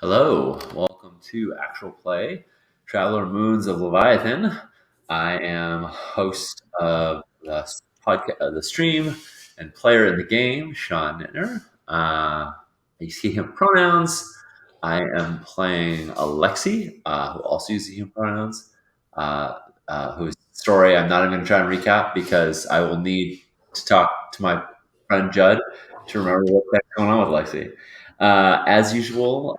Hello, welcome to Actual Play, Traveler Moons of Leviathan. I am host of the podcast, the stream, and player in the game, Sean Nittner. I use he, him pronouns. I am playing Alexi, who also uses he, him pronouns, uh, whose story I'm not even going to try and recap because I will need to talk to my friend Judd to remember what's going on with Lexi. As usual,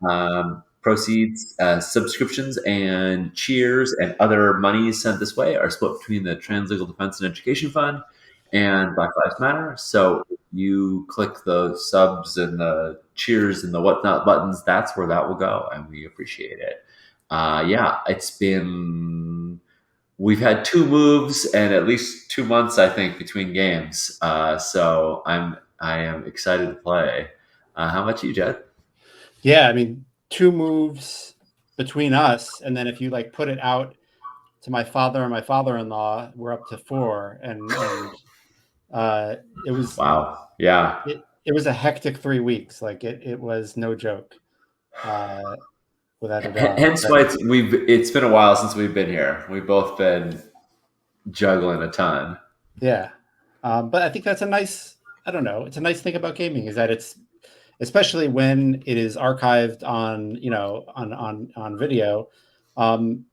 proceeds, subscriptions, and cheers and other monies sent this way are split between the Translegal Defense and Education Fund and Black Lives Matter. So if you click the subs and the cheers and the whatnot buttons, that's where that will go, and we appreciate it. Yeah, we've had two moves and at least 2 months, I think, between games. So I am excited to play. How about you, Jed? Yeah, I mean, two moves between us, and then if you like put it out to my father and my father-in-law, we're up to four, and it was Wow. Yeah. it was a hectic 3 weeks. Like it was no joke, uh, without a doubt. Hence But why it's been a while since we've been here. We've both been juggling a ton. yeah, but I think that's a nice. I don't know. It's a nice thing about gaming is that it's especially when it is archived on on video. Um,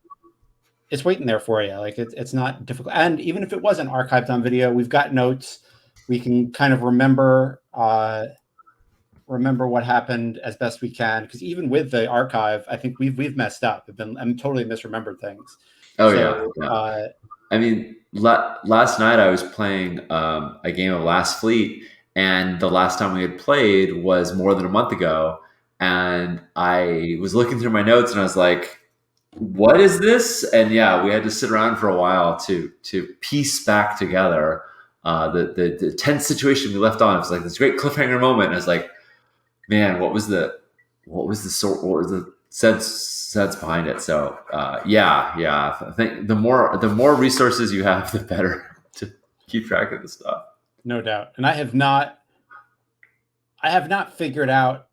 it's waiting there for you. Like it's not difficult. And even if it wasn't archived on video, we've got notes. We can kind of remember what happened as best we can. Because even with the archive, I think we've messed up. I'm totally misremembered things. Oh yeah, So yeah. I mean, last night I was playing a game of Last Fleet, and the last time we had played was more than a month ago. And I was looking through my notes, and I was like, "What is this?" And yeah, we had to sit around for a while to piece back together the tense situation we left on. It was like this great cliffhanger moment. And I was like, "Man, what was the sense behind it?" So yeah. I think the more resources you have, the better to keep track of the stuff. no doubt. And I have not figured out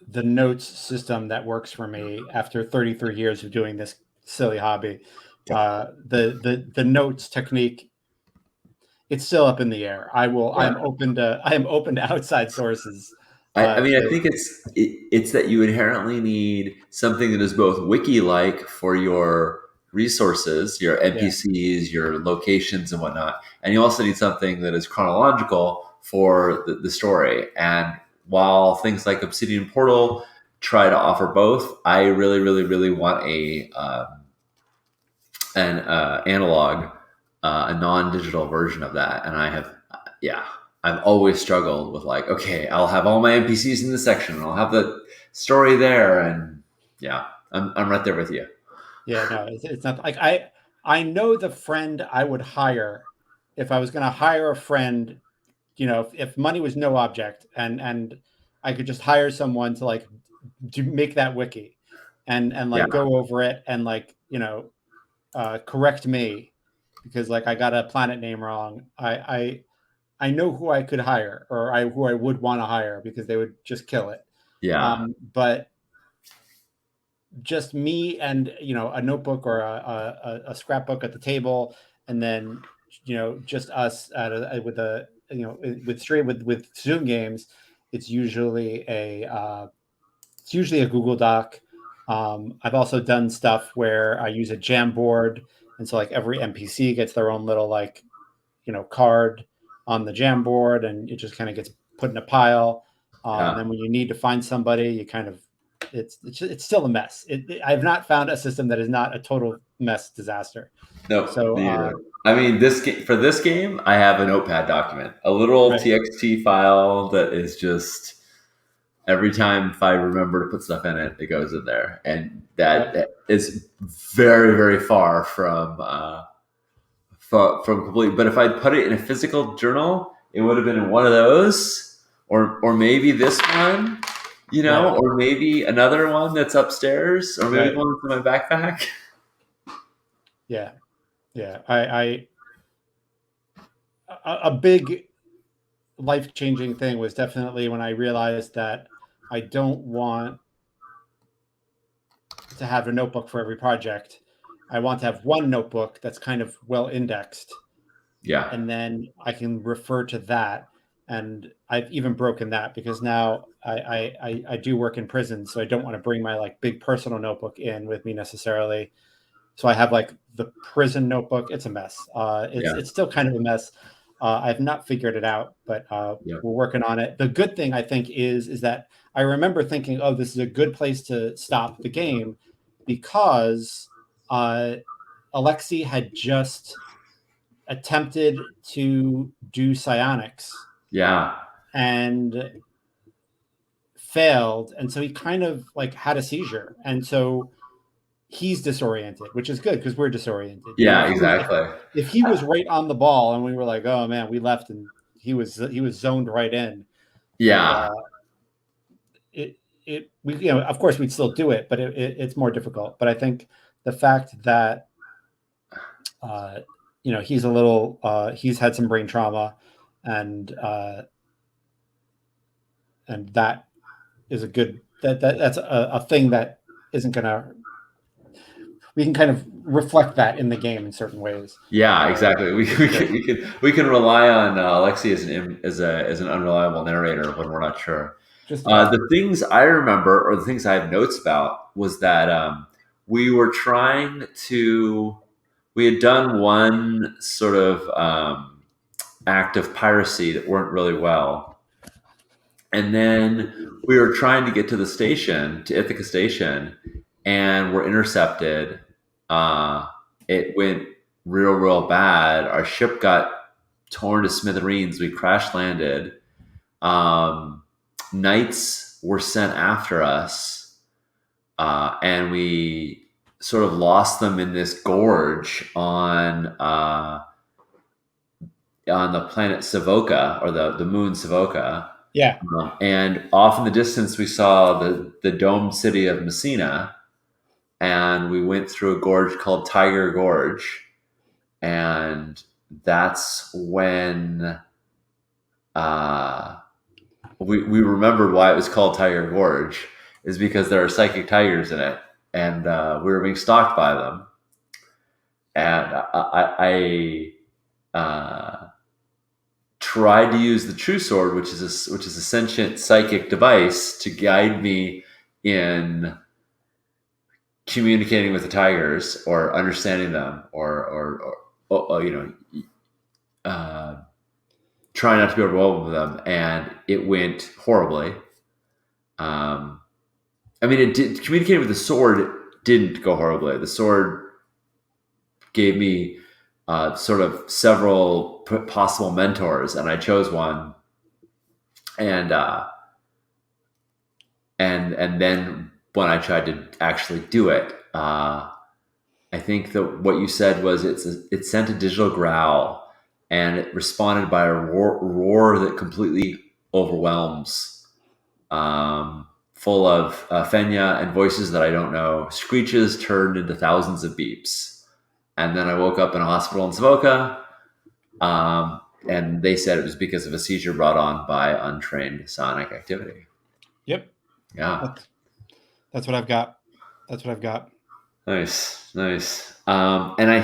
the notes system that works for me after 33 years of doing this silly hobby. Yeah, The notes technique, it's still up in the air. yeah. I am open to outside sources. I mean, I To think it's that you inherently need something that is both wiki-like for your resources, your Yeah, NPCs, your locations, and whatnot, and you also need something that is chronological for the story. And while things like Obsidian Portal try to offer both, I really, really, really want an analog, a non-digital version of that. And I have, yeah, I've always struggled with like, okay, I'll have all my NPCs in this section, and I'll have the story there, and yeah, I'm right there with you. yeah, no, it's not like I know the friend I would hire if I was going to hire a friend. If money was no object, and I could just hire someone to like to make that wiki, and Yeah, like go over it and like correct me because like I got a planet name wrong. I know who I could hire or who I would want to hire because they would just kill it. yeah, But just me and a notebook or a scrapbook at the table, and then just us with a with Zoom games. It's usually a Google Doc. I've also done stuff where I use a Jamboard, and so like every NPC gets their own little like card on the Jamboard, and it just kind of gets put in a pile. And yeah. then when you need to find somebody, you kind of it's still a mess. I've not found a system that is not a total mess disaster. No, So me either. I mean, for this game, I have a notepad document, a little right, TXT file that is just every time if I remember to put stuff in it, it goes in there, and yep, that is very, very far from complete. But if I'd put it in a physical journal, it would have been in one of those, or maybe this one, right, or maybe another one that's upstairs, or maybe right, one that's in my backpack. yeah, yeah. A big life changing thing was definitely when I realized that I don't want to have a notebook for every project. I want to have one notebook that's kind of well indexed, Yeah. and then I can refer to that. And I've even broken that because now I do work in prison, so I don't want to bring my like big personal notebook in with me necessarily. So I have like the prison notebook. It's a mess. Yeah. It's still kind of a mess. I've not figured it out, but Yeah. we're working on it. The good thing I think is that I remember thinking, oh, this is a good place to stop the game because uh, Alexei had just attempted to do psionics Yeah. and failed, and so he kind of like had a seizure, and so he's disoriented, which is good because we're disoriented. You know, Yeah. Exactly. if he was right on the ball and we were like, oh man, we left and he was zoned right in, and Yeah. it we you know of course we'd still do it, but it's more difficult. But I think the fact that uh, he's a little he's had some brain trauma, and that is a good that's a thing that isn't gonna we can kind of reflect that in the game in certain ways. Yeah, exactly. Which is great. We can rely on Alexi as as an unreliable narrator when we're not sure. Just about. The things I remember, or the things I have notes about, was that we were trying to. We had done one sort of act of piracy that weren't really well, and then we were trying to get to the station, to Ithaca Station, and were intercepted. Uh, it went real bad. Our ship got torn to smithereens. We crash landed. Um, Knights were sent after us, and we sort of lost them in this gorge on the planet Savoca, or the moon Savoca. Yeah. And off in the distance, we saw the domed city of Messina, and we went through a gorge called Tiger Gorge, and that's when uh, we remembered why it was called Tiger Gorge, is because there are psychic tigers in it, and we were being stalked by them, and I tried to use the True Sword, which is a sentient psychic device, to guide me in communicating with the tigers, or understanding them, or uh, trying not to be overwhelmed with them, and it went horribly. Um, I mean, it did, communicating with the sword didn't go horribly. The sword gave me sort of several possible mentors, and I chose one, and and then when I tried to actually do it, I think that what you said was it sent a digital growl, and it responded by a roar that completely overwhelms, full of Fenya and voices that I don't know. Screeches turned into thousands of beeps, and then I woke up in a hospital in Savoca, and they said it was because of a seizure brought on by untrained psionic activity. Yep. Yeah. That's that's what I've got. That's what I've got. Nice, nice. And I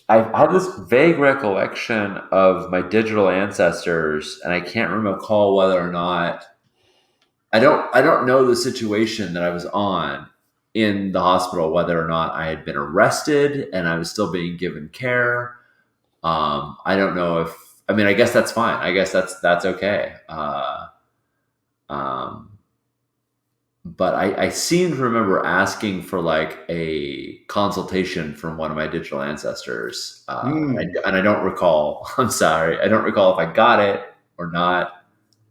have this vague recollection of my digital ancestors, and I can't recall whether or not I don't know the situation that I was on in the hospital, whether or not I had been arrested and I was still being given care. I don't know if I mean I guess that's fine. I guess that's okay. Um, but I seem to remember asking for like a consultation from one of my digital ancestors, Mm, and I don't recall. I'm sorry, I don't recall if I got it or not.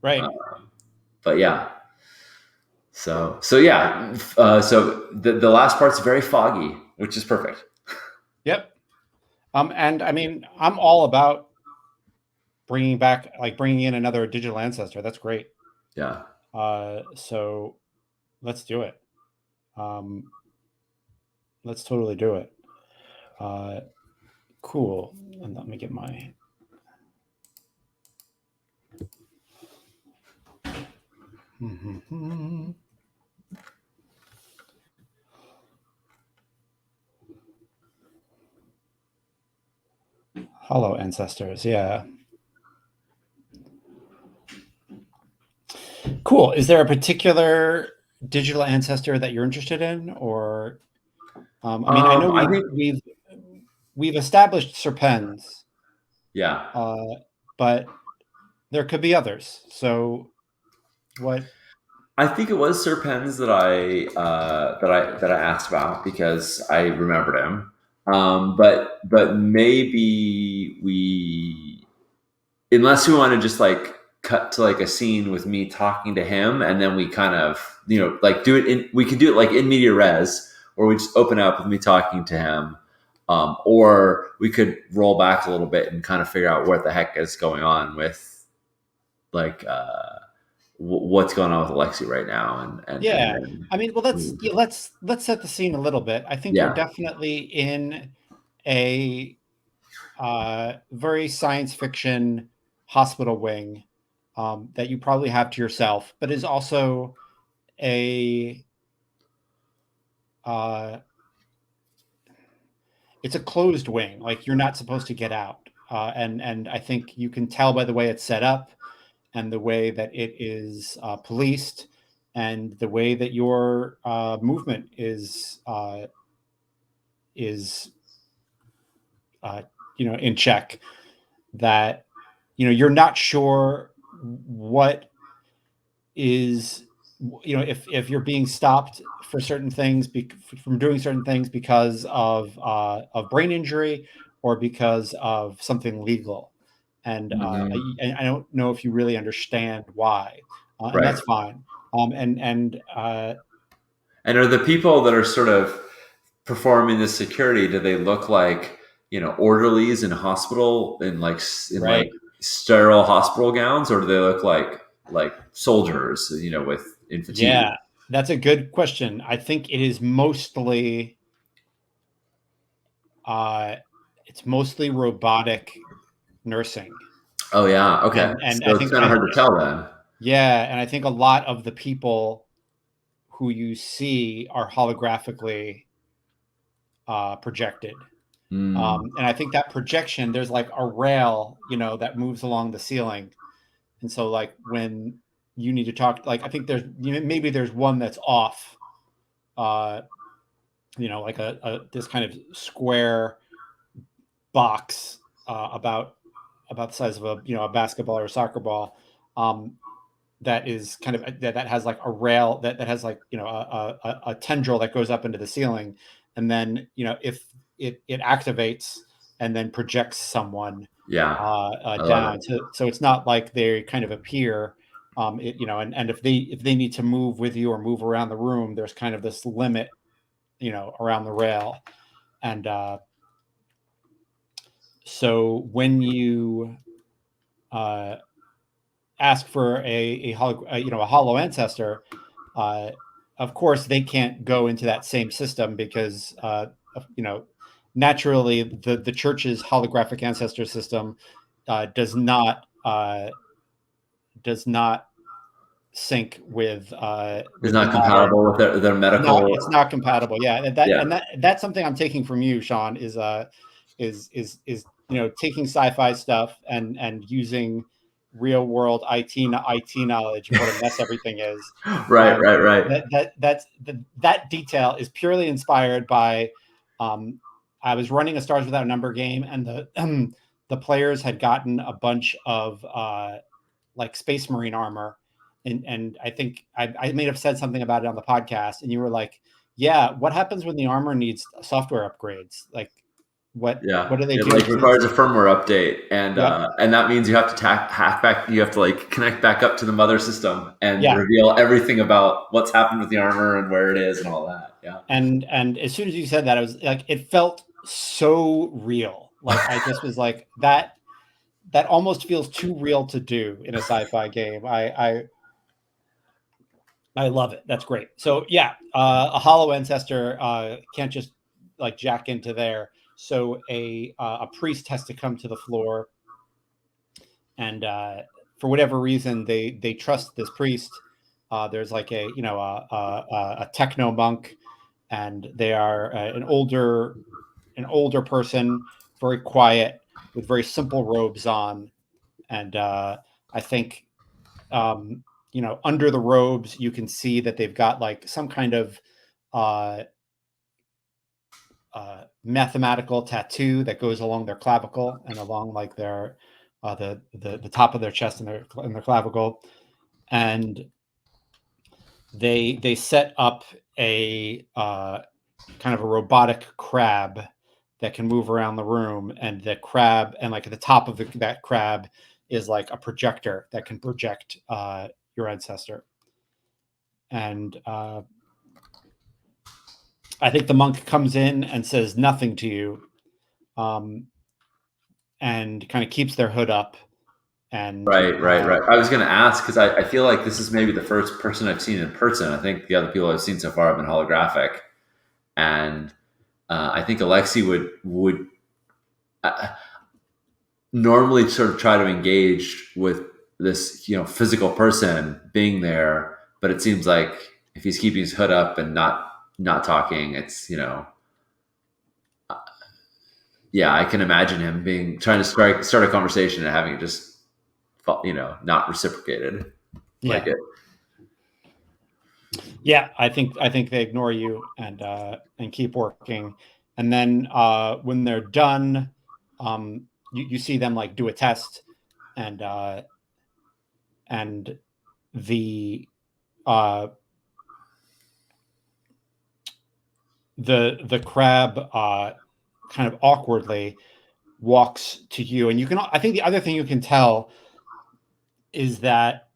right. Um, but yeah, so yeah, so the last part's very foggy, which is perfect. Yep. And I mean, I'm all about bringing in another digital ancestor. That's great. Yeah, So let's do it. Um, let's totally do it. Uh, cool. And let me get my. Hollow ancestors. Yeah. Cool. Is there a particular digital ancestor that you're interested in, or I mean, I know I think we've established serpens, yeah. uh, but there could be others. So what? I think it was Sir Pens that I asked about because I remembered him. But maybe we, unless we want to just like cut to like a scene with me talking to him, and then we kind of like do it in. We could do it like in media res, or we just open up with me talking to him, or we could roll back a little bit and kind of figure out what the heck is going on with like. What's going on with Alexi right now, and Yeah. then I mean, well, let's set the scene a little bit. I think you're yeah. definitely in a very science fiction hospital wing that you probably have to yourself, but is also a uh, it's a closed wing. Like you're not supposed to get out, and I think you can tell by the way it's set up and the way that it is policed and the way that your movement is uh, in check, that you're not sure what is if you're being stopped for certain things from doing certain things because of brain injury or because of something legal, and Mhm. I don't know if you really understand why, and Right. that's fine. And And are the people that are sort of performing the security, do they look like, orderlies in hospital in like right, sterile hospital gowns, or do they look like soldiers, with in fatigue? yeah, that's a good question. I think it is mostly uh, it's mostly robotic nursing, Oh yeah, okay. and I So it's think kind of hard to tell then. yeah, and I think a lot of the people who you see are holographically projected. Mm, And I think that projection, there's like a rail, that moves along the ceiling. And so, like, when you need to talk, like, I think there's, maybe there's one that's off, uh, like this kind of square box about the size of a basketball or a soccer ball. Um, that is kind of that has like a rail that has like a tendril that goes up into the ceiling, and then if it activates and then projects someone yeah, I love down, it. so it's not like they kind of appear, and if they need to move with you or move around the room, there's kind of this limit around the rail. And so when you uh, ask for a hollow ancestor, uh, of course they can't go into that same system because you know naturally the church's holographic ancestor system does not sync It's with the not modern. compatible with their It's medical. not compatible. Yeah, and that Yeah, and that that's something I'm taking from you, Sean. Is taking sci-fi stuff and using real world IT knowledge of what a mess everything is. right, right, right. That detail is purely inspired by. Um, I was running a Stars Without Number game, and the players had gotten a bunch of like Space Marine armor, and I think I may have said something about it on the podcast, and you were like, "Yeah, what happens when the armor needs software upgrades? Like, Yeah, what do they it do like to this?" requires a firmware update, Yep. and that means you have to hack back. You have to like connect back up to the mother system and Yeah. reveal everything about what's happened with the armor and where it is and all that. Yeah, And as soon as you said that, I was like, it felt so real. Like I just was like that almost feels too real to do in a sci-fi game. I love it. That's great. So yeah, a hollow ancestor can't just like jack into there. So a priest has to come to the floor, and for whatever reason, they trust this priest. There's like a techno monk, and they are an older person, very quiet, with very simple robes on, and I think under the robes you can see that they've got like some kind of uh, mathematical tattoo that goes along their clavicle and along like their the top of their chest and their clavicle, and they set up a kind of a robotic crab that can move around the room, and the crab and like at the top of that crab is like a projector that can project your ancestor, and I think the monk comes in and says nothing to you, um, and kind of keeps their hood up. And Right, right, right. I was going to ask because I feel like this is maybe the first person I've seen in person. I think the other people I've seen so far have been holographic, and I think Alexi would uh, normally sort of try to engage with this physical person being there, but it seems like if he's keeping his hood up and not talking, it's yeah, I can imagine him being trying to start a conversation and having it just not reciprocated. Like yeah, it. yeah, I think they ignore you and keep working, and then when they're done, you see them like do a test, and and the uh, the crab kind of awkwardly walks to you, and you can. I think the other thing you can tell is that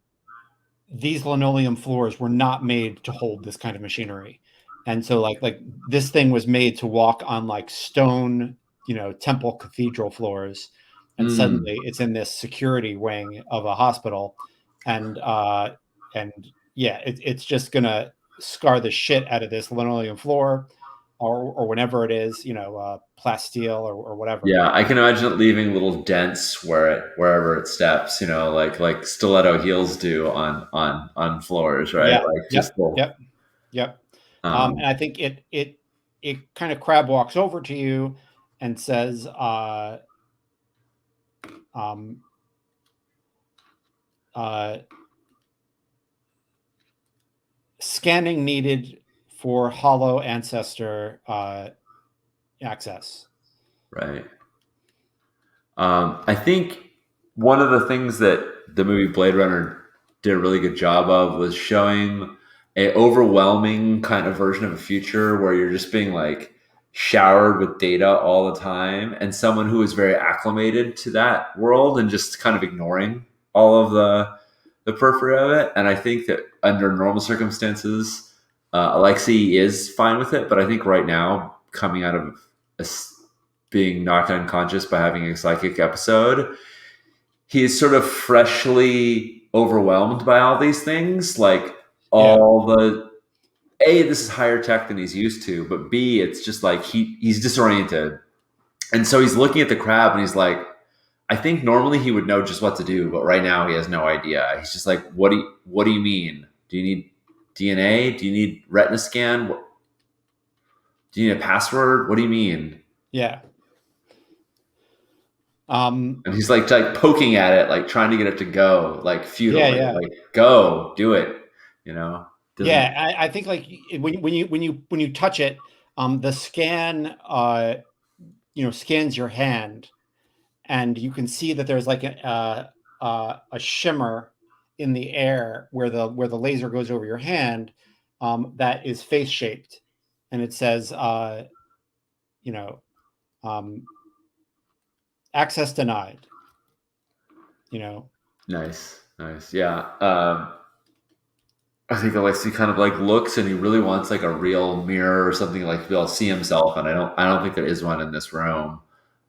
these linoleum floors were not made to hold this kind of machinery. And so like this thing was made to walk on like stone, temple cathedral floors. And Mm, suddenly it's in this security wing of a hospital. And yeah, it's just gonna scar the shit out of this linoleum floor, or whenever it is, plasteel or whatever. yeah, I can imagine it leaving little dents wherever it steps. Like stiletto heels do on floors, right? Yeah. Like just Yep. little. Yep. Yep. And Um, I think it kind of crab walks over to you and says, um, uh, "Scanning needed for hollow ancestor access." right. I think one of the things that the movie Blade Runner did a really good job of was showing a overwhelming kind of version of a future where you're just being like showered with data all the time, and someone who is very acclimated to that world and just kind of ignoring all of the periphery of it. And I think that under normal circumstances, Alexei is fine with it, but I think right now, coming out of a being knocked unconscious by having a psychic episode, he is sort of freshly overwhelmed by all these things, like Yeah. all the A, this is higher tech than he's used to, but B, it's just like he's disoriented. And so he's looking at the crab and he's like, I think normally he would know just what to do, but right now he has no idea. He's just like, what do you mean? Do you need DNA? Do you need retina scan? Do you need a password? What do you mean? Yeah. Um, And he's like poking at it, like trying to get it to go, like yeah. futilely, Yeah. like go, do it. You know, doesn't. Yeah. I think like when you touch it, the scan scans your hand, and you can see that there's like a shimmer in the air where the laser goes over your hand, that is face shaped, and it says, you know, um, access denied. You know, Nice, nice, yeah. I think Alexi kind of like looks and he really wants like a real mirror or something like to be able to see himself, and I don't think there is one in this room.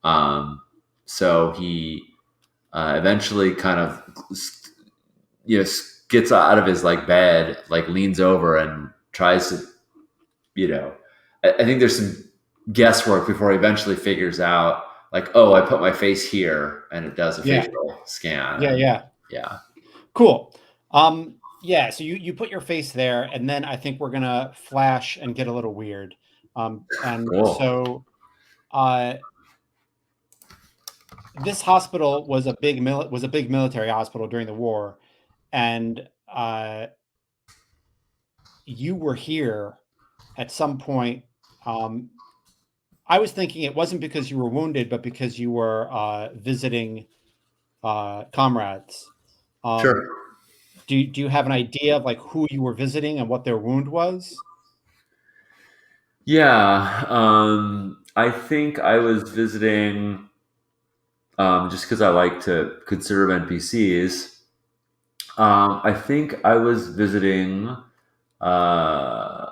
Um, so he eventually kind of gets out of his like bed, like leans over and tries to I think there's some guesswork before he eventually figures out like, oh, I put my face here and it does a yeah, facial scan. yeah, And yeah, yeah, cool. Yeah, so you put your face there, and then I think we're gonna flash and get a little weird. And cool. so uh, this hospital was a big military hospital during the war, and you were here at some point. Um, I was thinking it wasn't because you were wounded, but because you were visiting comrades. Um, Sure. do you have an idea of like who you were visiting and what their wound was? Yeah, I think I was visiting just because I like to conserve NPCs. I think I was visiting. Uh,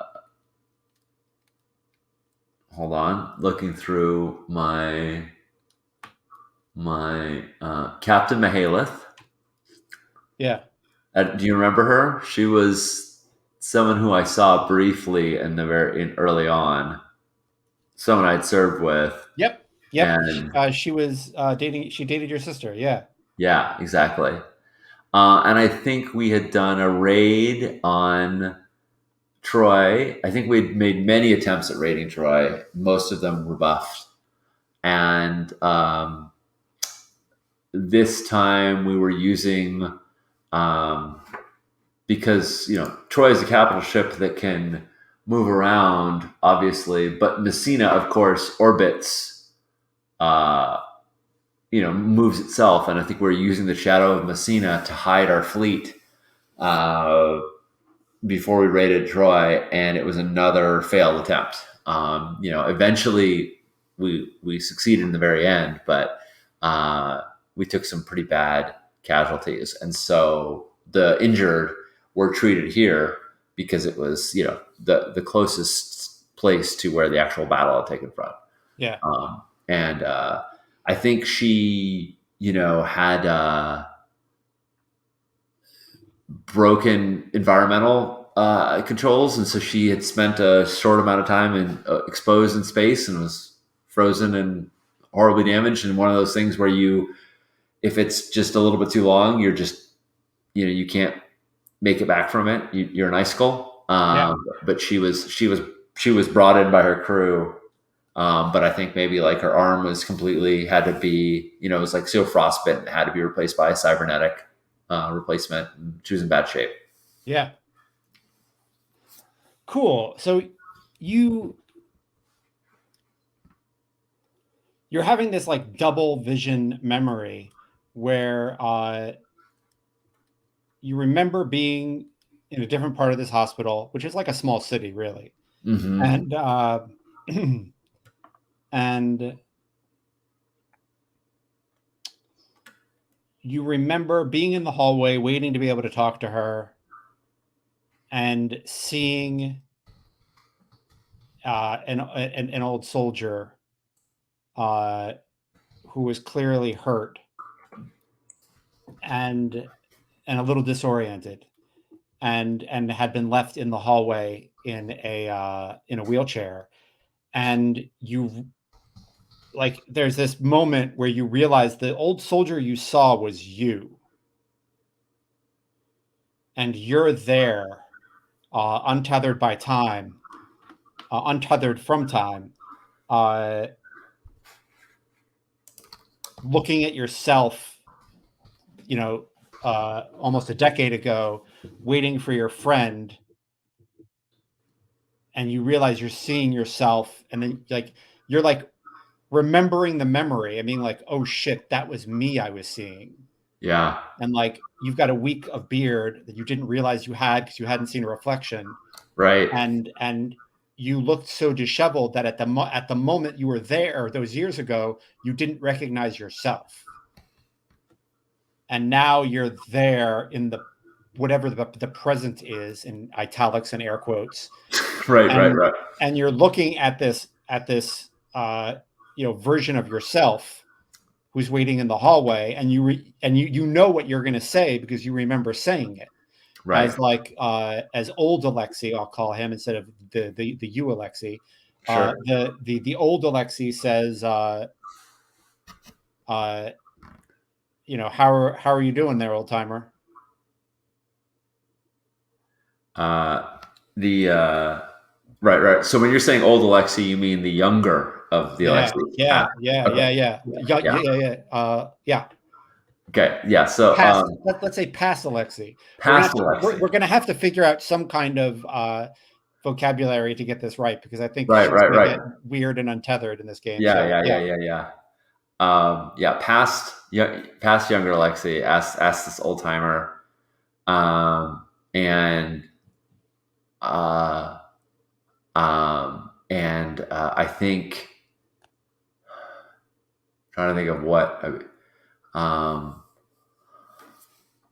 Hold on, looking through my Captain Mihalith. Yeah. Do you remember her? She was someone who I saw briefly early on. Someone I'd served with, Yep. Yep. and She was dating. She dated your sister. Yeah. yeah, exactly. And I think we had done a raid on Troy. I think we'd made many attempts at raiding Troy. Most of them rebuffed. And this time we were using, um, because, Troy is a capital ship that can move around, obviously, but Messina, of course, orbits, uh, moves itself. And I think we're using the shadow of Messina to hide our fleet. Before we raided Troy, and it was another failed attempt. Eventually we succeeded in the very end, but we took some pretty bad casualties, and so the injured were treated here because it was the closest place to where the actual battle had taken place. Yeah. And I think she had broken environmental controls, and so she had spent a short amount of time exposed in space and was frozen and horribly damaged. And one of those things where if it's just a little bit too long, you're just you can't make it back from it. You're an icicle. Yeah. But she was brought in by her crew. But I think maybe like her arm was completely had to be, it was like so frostbitten, it had to be replaced by a cybernetic replacement. And she was in bad shape. Yeah. Cool. So you you're having this like double vision memory where you remember being in a different part of this hospital, which is like a small city, really, Mm-hmm. and and you remember being in the hallway, waiting to be able to talk to her, and seeing an old soldier uh, who was clearly hurt and a little disoriented, and had been left in the hallway in a wheelchair, and you like there's this moment where you realize the old soldier you saw was you, and you're there, untethered by time, untethered from time, uh, looking at yourself, you know, almost a decade ago, waiting for your friend, and you realize you're seeing yourself, and then you're like remembering the memory. I mean, like, oh shit, that was me I was seeing. Yeah. And like you've got a week of beard that you didn't realize you had because you hadn't seen a reflection, Right. and you looked so disheveled that at the moment you were there those years ago, you didn't recognize yourself. And now you're there in the whatever the present is in italics and air quotes, Right. Right. and Right. you're looking at this version of yourself who's waiting in the hallway, and you know what you're going to say because you remember saying it Right. as like as old Alexi, I'll call him instead of the you Alexi. Sure. The old Alexi says, uh, how are you doing there, old timer? The Right. Right. So when you're saying old Alexi, you mean the younger of the Yeah, Alexei yeah, pass. yeah, Okay. yeah, yeah, yeah, Yeah. yeah, yeah, yeah. Okay. Yeah. So Past, let's say past Alexei. past Alexei. We're gonna have to figure out some kind of vocabulary to get this right because I think Right. shit's Right. gonna Right. get weird and untethered in this game. Yeah. So Yeah. Yeah. yeah, Yeah. Yeah. Yeah. Past younger Alexei. Ask this old timer. And uh, I think trying to think of what um,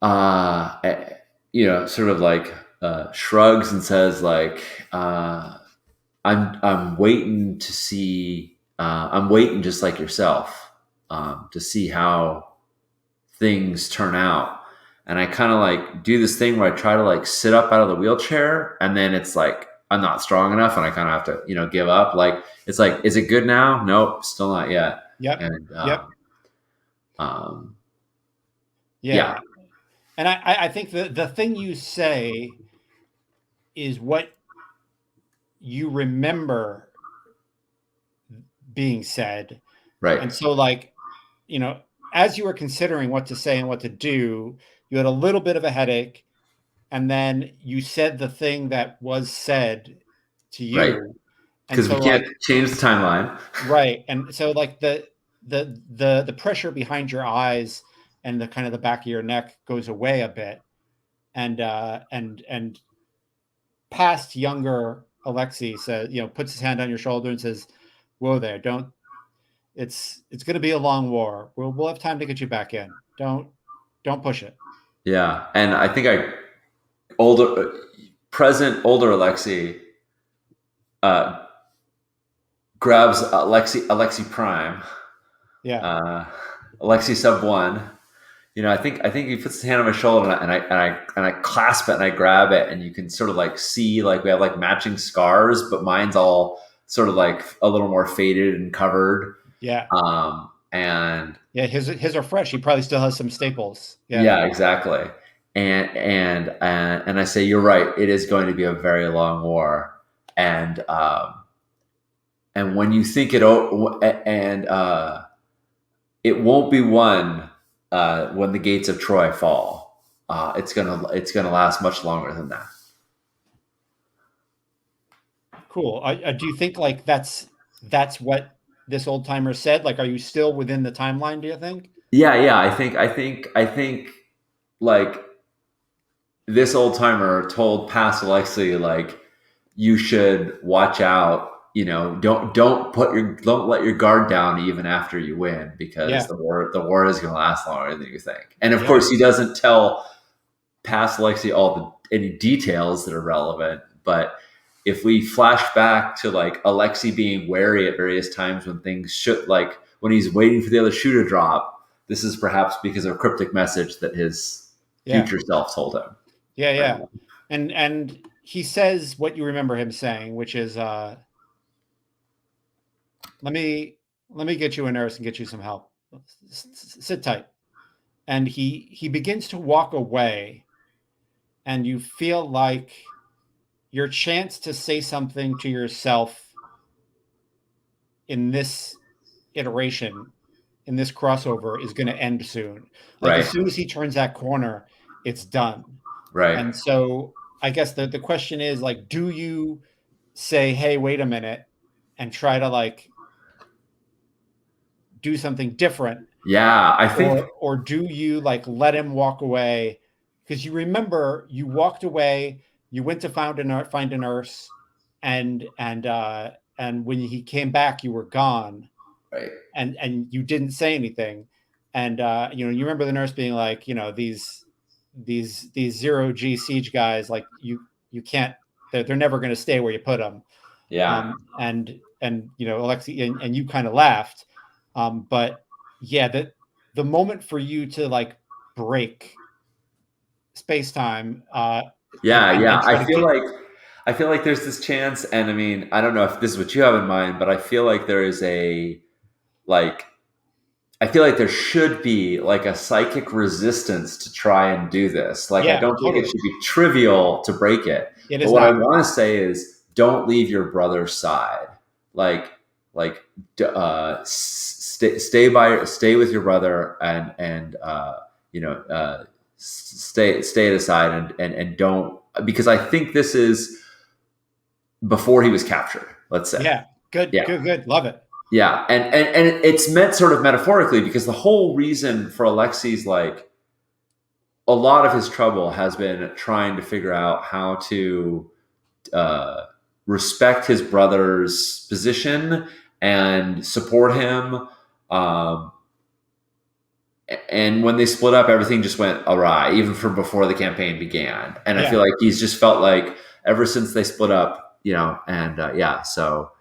uh, sort of like shrugs and says like, I'm waiting to see. I'm waiting just like yourself to see how things turn out. And I kind of like do this thing where I try to like sit up out of the wheelchair, and then it's like I'm not strong enough, and I kind of have to give up. Like it's like, is it good now? Nope, still not yet. yep, And yep, um, yeah, yeah. And I think the thing you say is what you remember being said, right, and so like as you were considering what to say and what to do, you had a little bit of a headache, and then you said the thing that was said to right. you, and Because we so can't like change the timeline. right, and so like the pressure behind your eyes and the kind of the back of your neck goes away a bit, and past younger Alexei says, puts his hand on your shoulder and says, "Whoa there, don't. It's going to be a long war. We'll have time to get you back in. Don't push it." Yeah, and I think older present older Alexei uh, grabs Alexei Prime, Yeah, uh, Alexei Sub One. I think he puts his hand on my shoulder, and I clasp it and I grab it, and you can sort of like see like we have like matching scars, but mine's all sort of like a little more faded and covered. yeah, And yeah. His are fresh. He probably still has some staples. Yeah, yeah, exactly. And I say, you're right. It is going to be a very long war, and when you think it won't be won when the gates of Troy fall. It's gonna last much longer than that. cool. Do you think like that's what this old timer said? Like, are you still within the timeline? Do you think? Yeah, yeah. I think like this old timer told past Alexei like, you should watch out. Don't let your guard down even after you win, because Yeah, the war is going to last longer than you think. And of yeah, course, he doesn't tell past Alexei any details that are relevant. But if we flash back to like Alexei being wary at various times when things should, like when he's waiting for the other shoe to drop, this is perhaps because of a cryptic message that his yeah, future self told him. yeah, Right. yeah. And he says what you remember him saying, which is, "Let me get you a nurse and get you some help. Sit tight." And he begins to walk away, and you feel like your chance to say something to yourself in this iteration, in this crossover, is going to end soon. Like Right. as soon as he turns that corner, it's done. Right. And so I guess the question is like, do you say, "Hey, wait a minute," and try to like do something different, Yeah. I think. or do you like let him walk away? Because you remember you walked away, you went to find a nurse, and when he came back, you were gone, Right. and you didn't say anything, and you remember the nurse being like, these zero G siege guys, like you can't, they're never going to stay where you put them, Yeah. and Alexi, and you kind of laughed, but yeah, the moment for you to like break space time, Yeah. Yeah. and try to get, I feel like there's this chance, and I mean, I don't know if this is what you have in mind, but I feel like there is like I feel like there should be like a psychic resistance to try and do this. Like, I yeah, don't think it totally, should be trivial to break it. it But is what I not, want to say is, don't leave your brother's side. Like, like stay with your brother and you know stay at his side and don't, because I think this is before he was captured. Let's say, Yeah. Good. yeah, Good. Good. Love it. yeah, and it's meant sort of metaphorically, because the whole reason for Alexi's, like, a lot of his trouble has been trying to figure out how to uh, respect his brother's position and support him. Um, and when they split up, everything just went awry, even from before the campaign began. And I feel Yeah. like he's just felt like ever since they split up, and yeah, so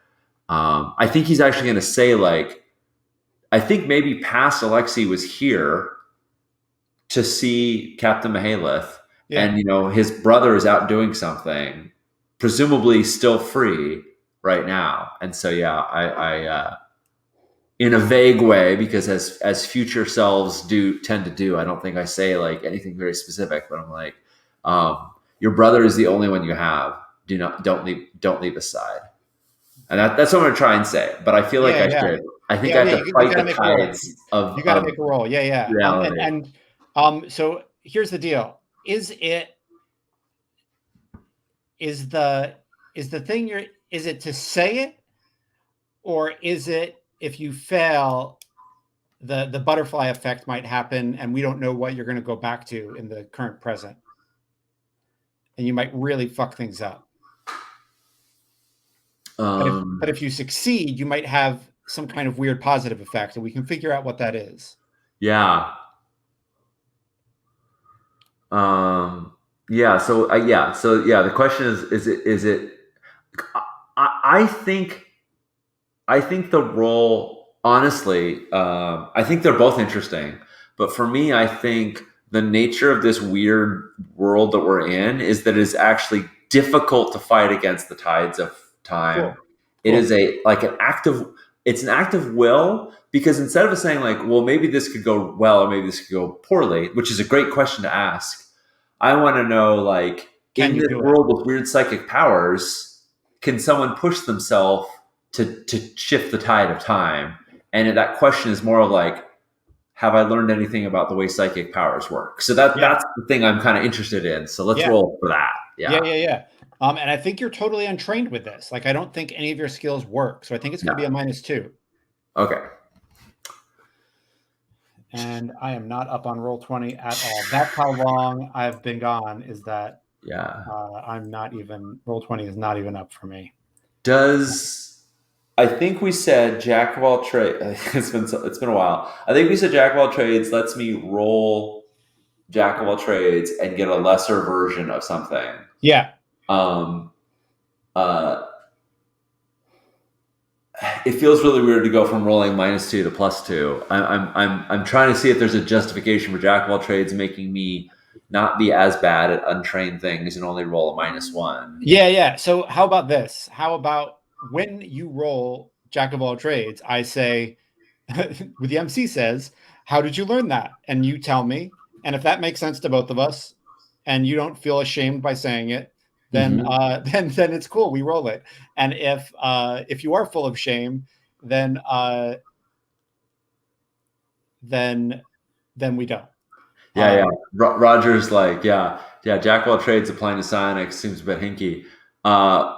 I think he's actually going to say, like, I think maybe past Alexei was here to see Captain Mihalith, Yeah. and his brother is out doing something, presumably still free right now. And so yeah, I in a vague way, because as future selves do tend to do, I don't think I say like anything very specific, but I'm like, your brother is the only one you have. Don't leave his side. And that's what I'm gonna try and say. But I feel like Yeah. I Yeah. should. I think Yeah. I have Yeah. to You fight got to the make a roll. tides of You got to make a roll. Yeah. Yeah. reality. So here's the deal. Is the is the thing you're is it to say it, or is it if you fail, the butterfly effect might happen and we don't know what you're going to go back to in the current present, and you might really fuck things up. But if you succeed, you might have some kind of weird positive effect, and we can figure out what that is. Yeah. Um, yeah. So the question is it? I think the role, honestly, I think they're both interesting. But for me, I think the nature of this weird world that we're in is that it is actually difficult to fight against the tides of time. Cool. It is Cool. it's an act of will, because instead of saying like, well, maybe this could go well or maybe this could go poorly, which is a great question to ask, I want to know, like, Can in you this do it? world with weird psychic powers, can someone push themselves to shift the tide of time? And that question is more like, have I learned anything about the way psychic powers work? So Yeah. that's the thing I'm kind of interested in. So let's Yeah. roll for that. Yeah. Yeah. Yeah. Yeah. And I think you're totally untrained with this. Like, I don't think any of your skills work. So I think it's going to be a Yeah. -2. Okay. And I am not up on roll 20 at all. That's how long I've been gone, is that Yeah. I'm not even, roll 20 is not even up for me. Does I think we said Jack of all trades? It's been a while. I think we said Jack of all trades lets me roll Jack of all trades and get a lesser version of something. Yeah. Um, uh, it feels really weird to go from rolling -2 to +2. I'm trying to see if there's a justification for Jack of all trades making me not be as bad at untrained things and only roll a -1. Yeah. Yeah. So how about this? How about when you roll Jack of all trades, I say, with the MC says, how did you learn that? And you tell me. And if that makes sense to both of us, and you don't feel ashamed by saying it, then Mm-hmm. then it's cool. We roll it. And if you are full of shame, then then we don't. Yeah, yeah. Um, Roger's like, yeah. Jack of all trades applying to psionics seems a bit hinky. Uh,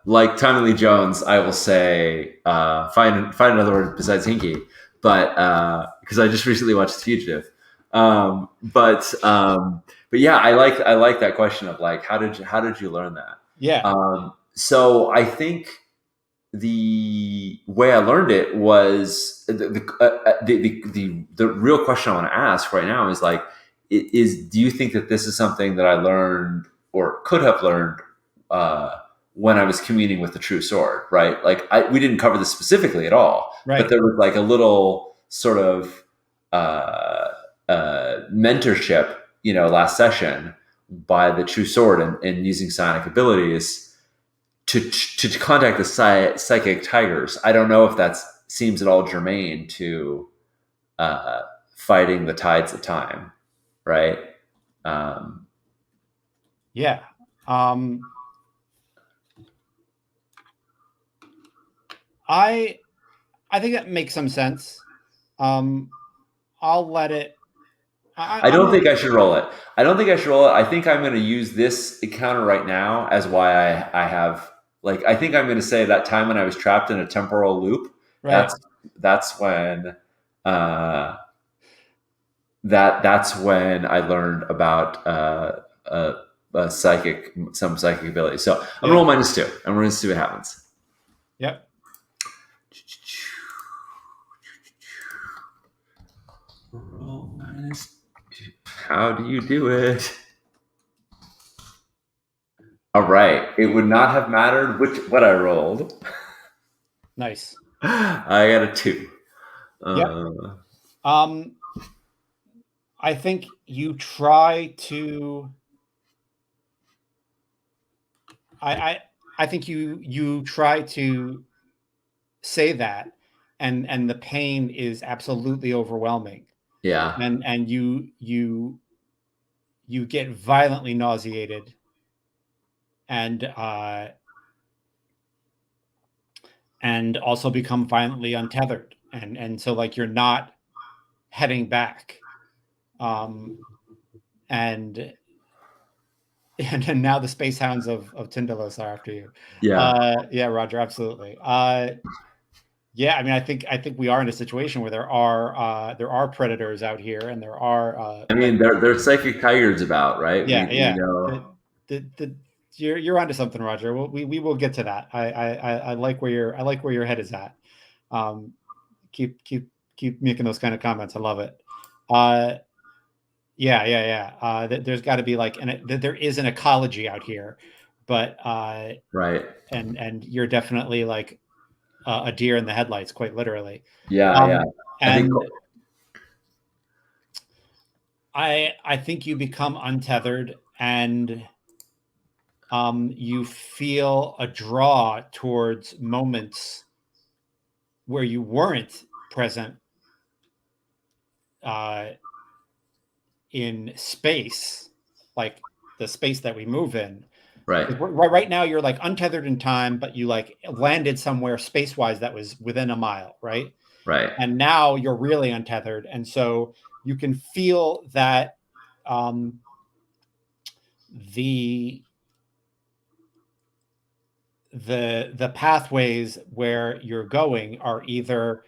like Tommy Lee Jones, I will say, find another word besides hinky. But because I just recently watched The Fugitive. But yeah, I like that question of like, how did you learn that? yeah, So I think the way I learned it was the real question I want to ask right now is like, do you think that this is something that I learned or could have learned when I was communing with the true sword, right? Like, we didn't cover this specifically at all, but right. there was like a little sort of mentorship, last session by the true sword and using psionic abilities to contact the psychic tigers. I don't know if that seems at all germane to uh, fighting the tides of time, right? Um, Yeah. Um, I I think that makes some sense. Um, I'll let it. I I'm don't gonna. think I should roll it. I don't think I should roll it. I think I'm going to use this encounter right now as why I have like I think I'm going to say that time when I was trapped in a temporal loop. Right. That's when uh, that's when I learned about a psychic some psychic ability. So I'm gonna roll Yeah. -2. And we're gonna see what happens. Yep. Roll -2. How do you do it? All right. It would not have mattered what I rolled. Nice. I got a 2. Yep. Uh, Um, I think you try to. I I I think you try to say that, and the pain is absolutely overwhelming, yeah, and you get violently nauseated, and and also become violently untethered, and so like you're not heading back, um, and and now the space hounds of Tindalos are after you. yeah. Yeah, Roger, absolutely. Yeah, I mean, I think we are in a situation where there are predators out here, and there are I mean, like there's psychic tigers about, right? yeah, We yeah. know, The you're onto something, Roger. We will get to that. I like where your head is at. Um, keep keep keep making those kind of comments. I love it. Uh, yeah, yeah, yeah. There's got to be like there is an ecology out here, but right? and you're definitely like a deer in the headlights, quite literally. Yeah, yeah. Um, I think and I think you become untethered, and you feel a draw towards moments where you weren't present uh, in space, like the space that we move in. right, Right now, you're like untethered in time, but you like landed somewhere space wise that was within a mile, right? right. And now you're really untethered, and so you can feel that um, the the pathways where you're going are either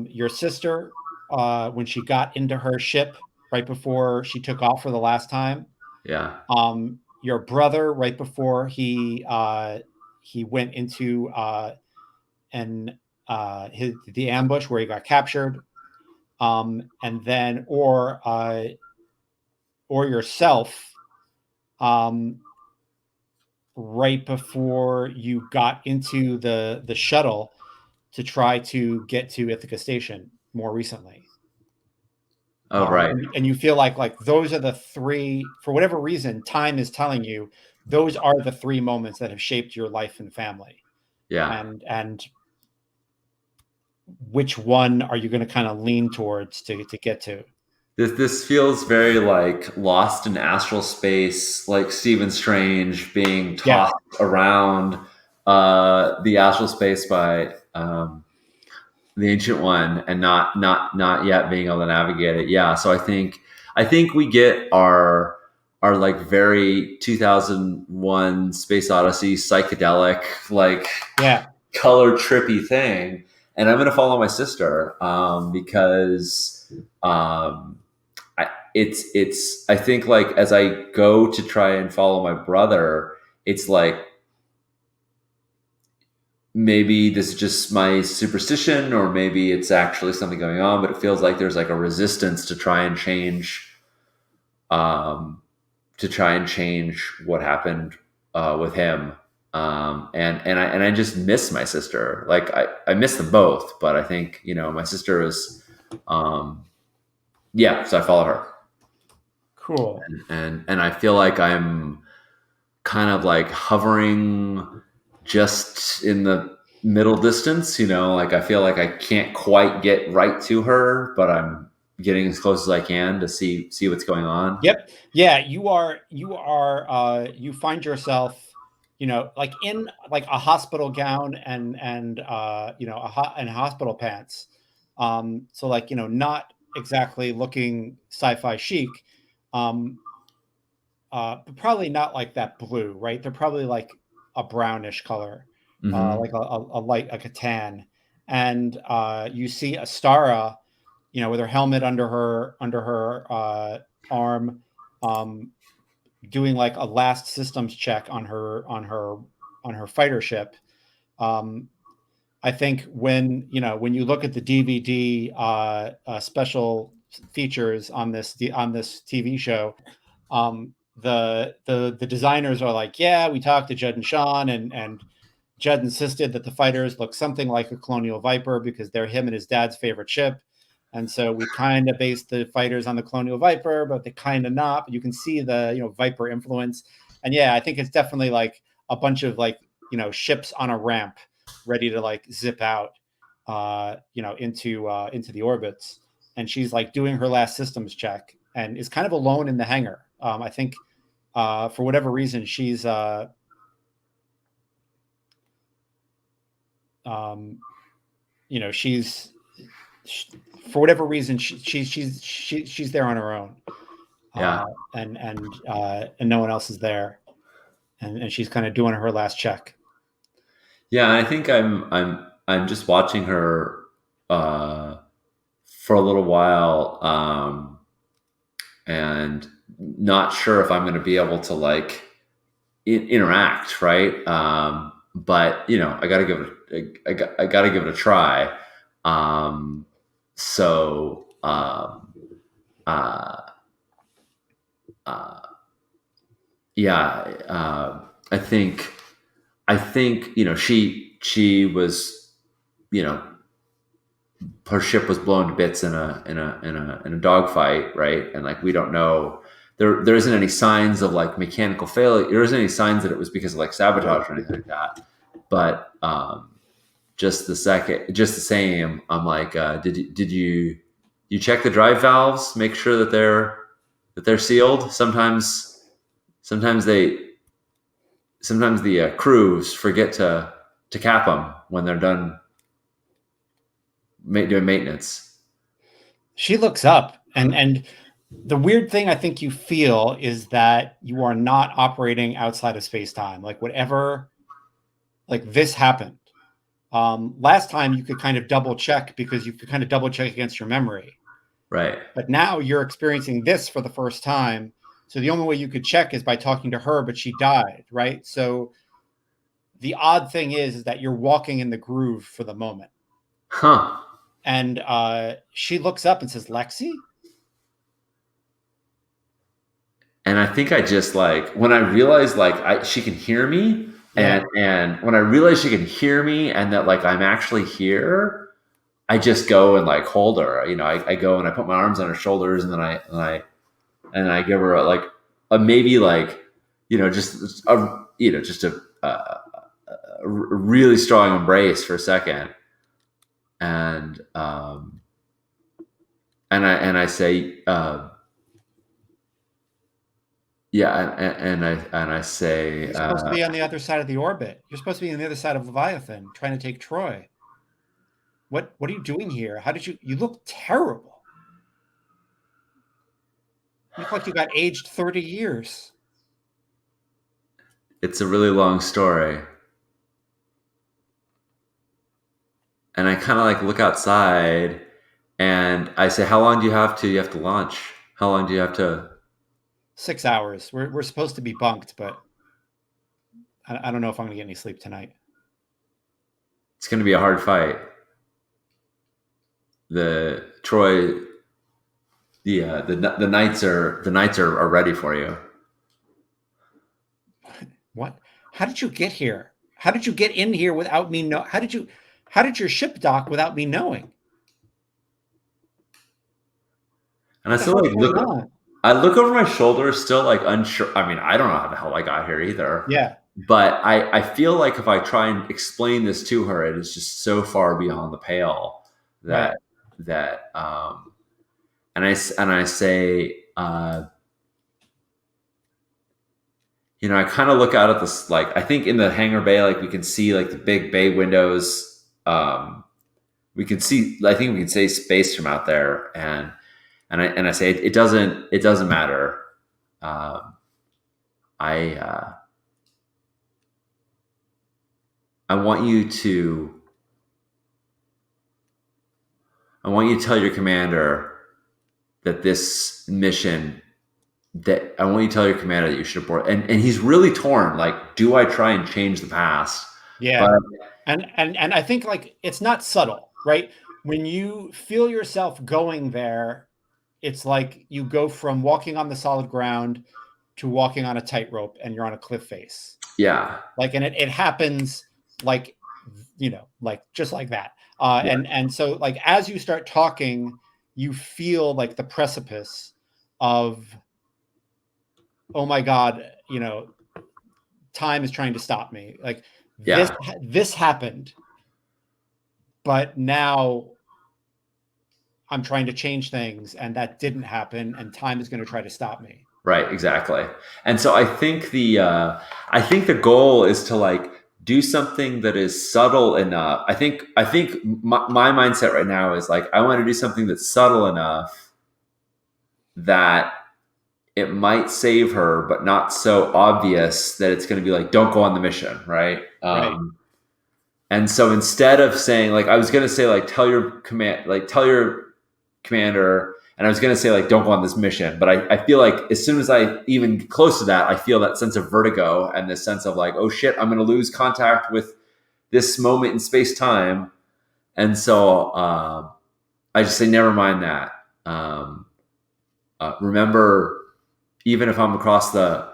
your sister when she got into her ship right before she took off for the last time, Yeah, your brother right before he went into an the ambush where he got captured, and then or yourself um, right before you got into the shuttle to try to get to Ithaca Station more recently. oh, right. And you feel like those are the three, for whatever reason, time is telling you those are the three moments that have shaped your life and family. Yeah. And which one are you going to kind of lean towards to get to? This feels very like lost in astral space, like Stephen Strange being Yeah. tossed around the astral space by the ancient one, and not yet being able to navigate it. Yeah, so I think we get our like very 2001 Space Odyssey psychedelic like Yeah. color trippy thing, and I'm gonna follow my sister because um, it's I think like as I go to try and follow my brother, it's like maybe this is just my superstition or maybe it's actually something going on, but it feels like there's like a resistance um to try and change what happened with him. And I just miss my sister. Like I miss them both, but I think, my sister is yeah, so I follow her. Cool. And I feel like I'm kind of like hovering just in the middle distance, like I feel like I can't quite get right to her, but I'm getting as close as I can to see what's going on. Yep. Yeah, you find yourself, like in like a hospital gown and and hospital pants. So like not exactly looking sci-fi chic, um, but probably not like that blue, right? They're probably like a brownish color, Hmm. like a light, like a tan. And you see Astara, with her helmet under her arm, um, doing like a last systems check on her fighter ship. Um, I think when you look at the DVD special features on this TV show, the designers are like, yeah, we talked to Judd and Sean, and Judd insisted that the fighters look something like a Colonial Viper because they're him and his dad's favorite ship. And so we kind of based the fighters on the Colonial Viper, but they kind of not. But you can see the Viper influence. And yeah, I think it's definitely like a bunch of like ships on a ramp, ready to like zip out, into the orbits. And she's like doing her last systems check and is kind of alone in the hangar. I think for whatever reason um, she's she, for whatever reason she's there on her own, Yeah. and no one else is there, and she's kind of doing her last check. Yeah, I think I'm just watching her uh, for a little while, and not sure if I'm going to be able to like interact, right? But I got to give it, I got to give it a try. Um, so uh, uh, yeah, I think she was, you know her ship was blown to bits in a dogfight, right? And like we don't know, there isn't any signs of like mechanical failure. There isn't any signs that it was because of like sabotage or anything like that. But just the same, I'm like, did you check the drive valves, make sure that they're sealed? Sometimes they sometimes the crews forget to cap them when they're done doing maintenance. She looks up, and the weird thing I think you feel is that you are not operating outside of space time. Like whatever, like this happened. Last time you could kind of double check because you could kind of double check against your memory. Right. But now you're experiencing this for the first time. So the only way you could check is by talking to her, but she died, right? So the odd thing is that you're walking in the groove for the moment. Huh. And she looks up and says, Lexi? And I think I just like when I realized like she can hear me, Yeah, and when I realized she can hear me and that like I'm actually here, I just go and like hold her. I go and I put my arms on her shoulders, and then I give her a maybe like just a really strong embrace for a second, and and I say, yeah, and I say, you're supposed to be on the other side of the orbit. You're supposed to be on the other side of Leviathan trying to take Troy. What are you doing here? How did you look terrible. You look like you got aged 30 years. it's a really long story. And I kind of like look outside, and I say, how long do you have to launch? How long do you have to? 6 hours. We're supposed to be bunked, but I don't know if I'm gonna get any sleep tonight. It's going to be a hard fight. The Troy, the knights are ready for you. What? How did you get here? How did you get in here without me know? How did your ship dock without me knowing? And I What the still hell's like going look. on? I look over my shoulder, still like unsure. I mean, I don't know how the hell I got here either. Yeah, But I feel like if I try and explain this to her, it is just so far beyond the pale right. that and I say, I kind of look out at this, like, I think in the hangar bay, like we can see like the big bay windows. We can see, I think we can see space from out there, and I say it doesn't matter. Um, I I want you to I want you to tell your commander that this mission that I want you to tell your commander that you should abort. And he's really torn. Like, do I try and change the past? But Yeah. And I think like it's not subtle, right? When you feel yourself going there, it's like you go from walking on the solid ground to walking on a tightrope and you're on a cliff face. yeah, Like, and it happens like, like just like that. yeah, And so like as you start talking, you feel like the precipice of, oh my God, time is trying to stop me. Like this yeah, this happened, but now I'm trying to change things and that didn't happen and time is going to try to stop me. right, exactly. And so I think the goal is to like do something that is subtle enough. I think my mindset right now is like I want to do something that's subtle enough that it might save her, but not so obvious that it's going to be like, don't go on the mission, right? Right. And so instead of saying like, I was going to say like, tell your commander, and I was going to say like, don't go on this mission, but I feel like as soon as I even get close to that, I feel that sense of vertigo and this sense of like, oh shit, I'm going to lose contact with this moment in space time, and so I just say, never mind that. Remember, even if I'm across the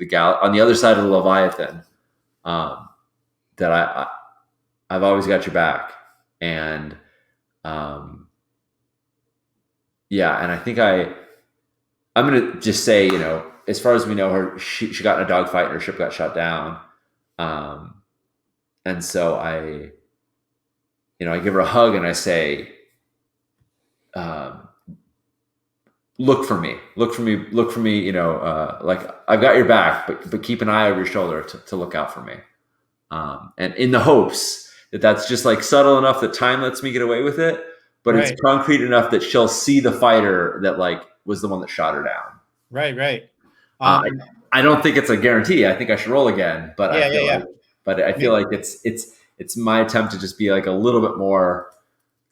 gal on the other side of the Leviathan, um, that I've always got your back, and um, yeah, and I think I'm gonna just say, as far as we know, she got in a dogfight and her ship got shot down, um, and so I give her a hug and I say, um, look for me, look for me, like I've got your back, but keep an eye over your shoulder to look out for me. And in the hopes that that's just like subtle enough that time lets me get away with it, but it's Right. concrete enough that she'll see the fighter that like was the one that shot her down. Right. Right. Uh, Um, I don't think it's a guarantee. I think I should roll again, but I yeah. feel like, Yeah. it's my attempt to just be like a little bit more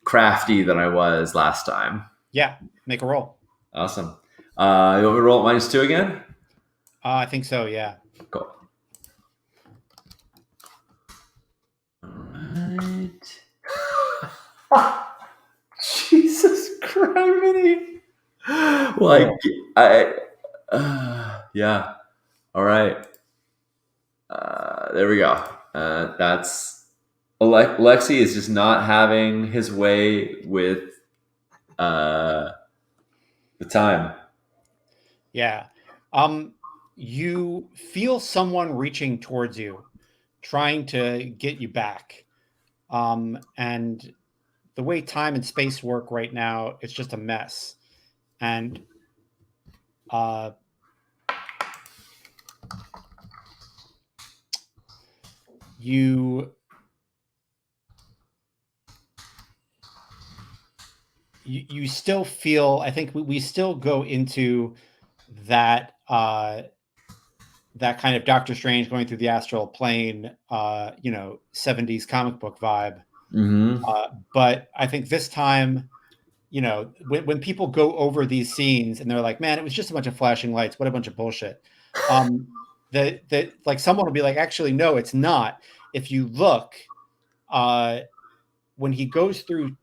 crafty than I was last time. Yeah. Make a roll. Awesome. You want me to roll at -2 again? I think so. Yeah. Cool. All right. Jesus Christ. Like, yeah. All right. There we go. That's Lexi is just not having his way with uh, the time. Yeah. You feel someone reaching towards you, trying to get you back. And the way time and space work right now, it's just a mess. And uh, you, you still feel. I think we still go into that that kind of Doctor Strange going through the astral plane, 70s comic book vibe. Mm-hmm. But I think this time, when people go over these scenes and they're like, man, it was just a bunch of flashing lights. What a bunch of bullshit. Um, that like someone will be like, actually, no, it's not. If you look, uh, when he goes through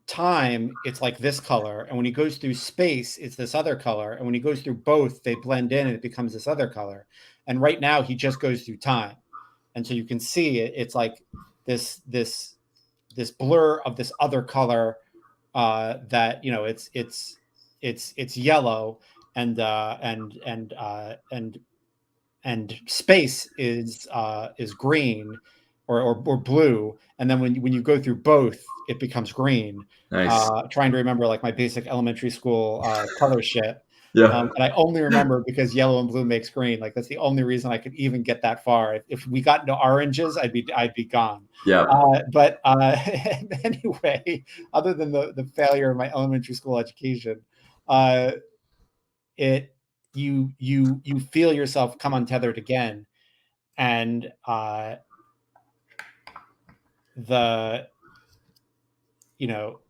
time, it's like this color. And when he goes through space, it's this other color. And when he goes through both, they blend in and it becomes this other color. And right now he just goes through time. And so you can see it, it's like this blur of this other color that it's yellow and space is green or blue, and then when you go through both, it becomes green. Nice. Trying to remember like my basic elementary school color shit. Yeah. And I only remember because yellow and blue makes green. Like that's the only reason I could even get that far. If we got into oranges, I'd be gone. Yeah. But anyway, other than the failure of my elementary school education, uh, it you feel yourself come untethered again, and the you know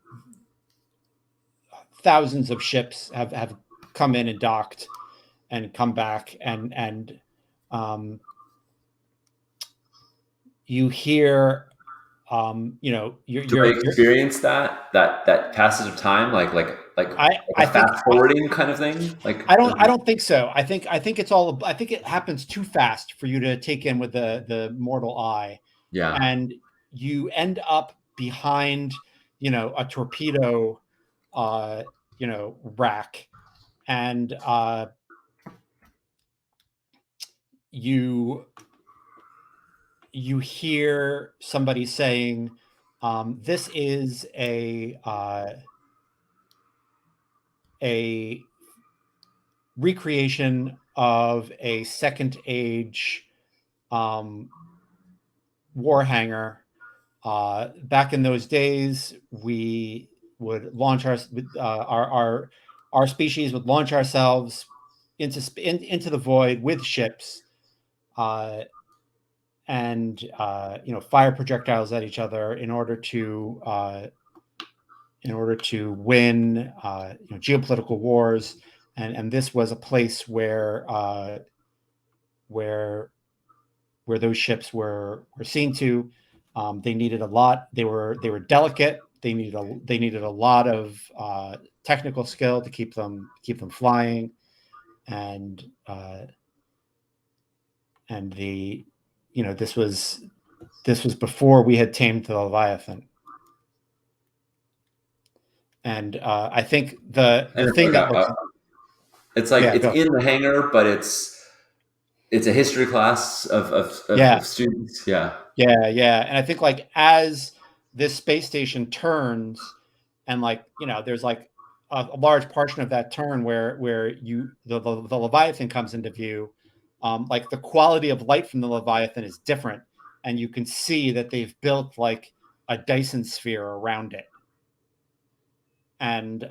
thousands of ships have come in and docked and come back, and um, you hear Do I you're experience that passage of time like I a think fast forwarding kind of thing? Like I don't think so. I think it's all I think it happens too fast for you to take in with the mortal eye, yeah. and you end up behind a torpedo rack, and you you hear somebody saying, this is a recreation of a second age um, war hangar. Back in those days, we would launch our species would launch ourselves into the void with ships, uh, and fire projectiles at each other in order to win geopolitical wars. And this was a place where where those ships were seen to. They needed a lot. They were delicate. They needed a lot of technical skill to keep them flying, and the this was before we had tamed the Leviathan. And I think the And thing that looks it's like yeah it's go in the hangar, but it's a history class yeah of students. Yeah. yeah, and I think like as this space station turns, and there's like a large portion of that turn where the Leviathan comes into view. Like the quality of light from the Leviathan is different, and you can see that they've built like a Dyson sphere around it, and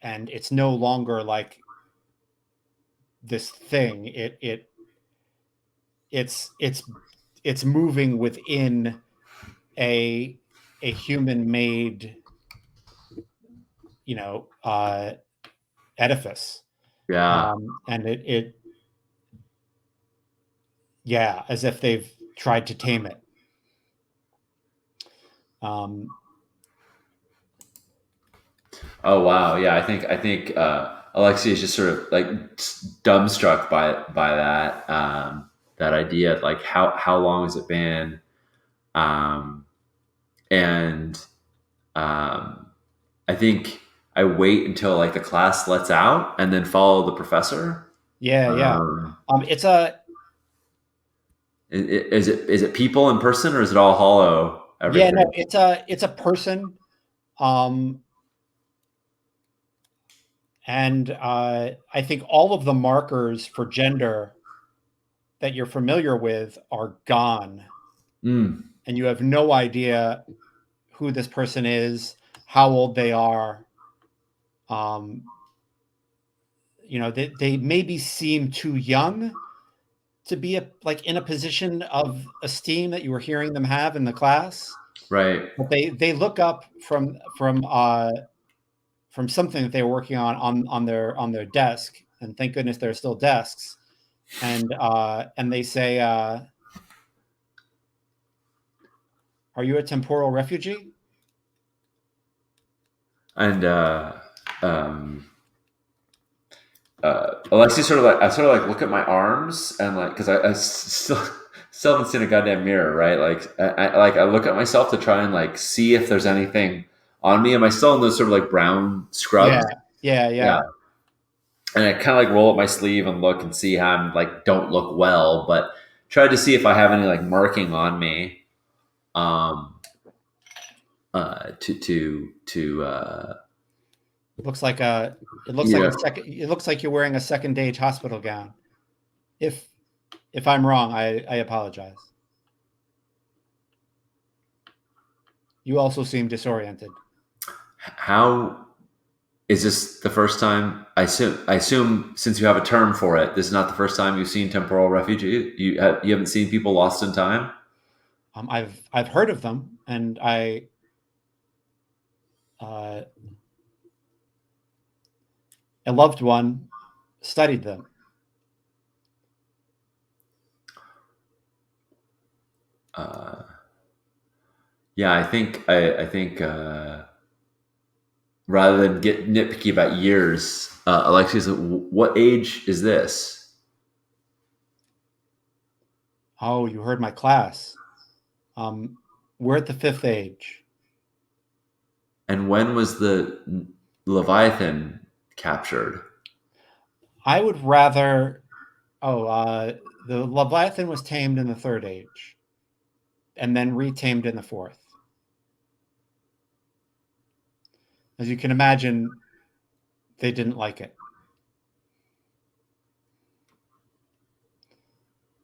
it's no longer like this thing. It's moving within a human made edifice. Yeah. And it yeah, as if they've tried to tame it. um Oh wow. Yeah. I think Alexi is just sort of like dumbstruck by that that idea of like how long has it been, um, and um, I think I wait until like the class lets out and then follow the professor. yeah. Um, It's a is it people in person or is it all hollow Yeah, no, everything? it's a person. um and I think all of the markers for gender that you're familiar with are gone, Mm, and you have no idea who this person is, how old they are. um they maybe seem too young to be like in a position of esteem that you were hearing them have in the class, right. but they look up from something that they were working on their desk, and thank goodness there are still desks, and they say, "Are you a temporal refugee?" And Alexi sort of like I sort of like look at my arms and like because I still haven't seen a goddamn mirror, right? Like I look at myself to try and like see if there's anything on me. Am I still in those sort of like brown Yeah, scrubs? yeah. Yeah. And I kind of like roll up my sleeve and look and see how I'm like don't look well, but try to see if I have any like marking on me, um, to Looks like a it looks like Yeah. a second it looks like you're wearing a second stage hospital gown. If if I'm wrong, I apologize. You also seem disoriented. How is this the first time? I assume since you have a term for it, this is not the first time you've seen temporal refugee. You haven't seen people lost in time. I've heard of them, and uh, a loved one studied them. Uh, yeah, I think rather than get nitpicky about years, Alexia's, what age is this? Oh, you heard my class. Um, we're at the fifth age. And when was the Leviathan captured? I would rather. Oh, the Leviathan was tamed in the third age, and then retamed in the fourth. As you can imagine, they didn't like it.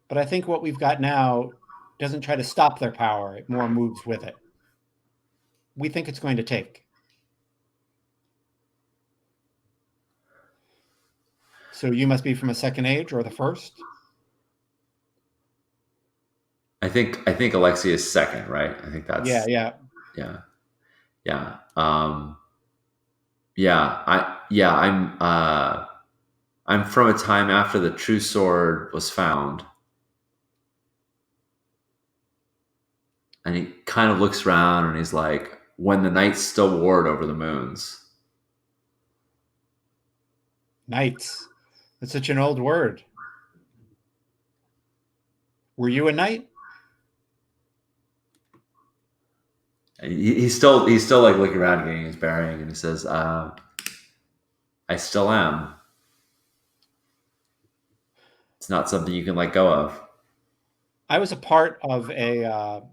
But I think what we've got now doesn't try to stop their power; it more moves with it. We think it's going to take. So you must be from a second age or the first? I think Alexia is second, right? I think Yeah, that's yeah. yeah, yeah, yeah. I'm from a time after the true sword was found, and he kind of looks around and he's like, "When the knights still warred over the moons." Knights. That's such an old word. Were you a knight? He's still like looking around, getting his bearing, and he says, "I still am. It's not something you can let go of." I was a part of a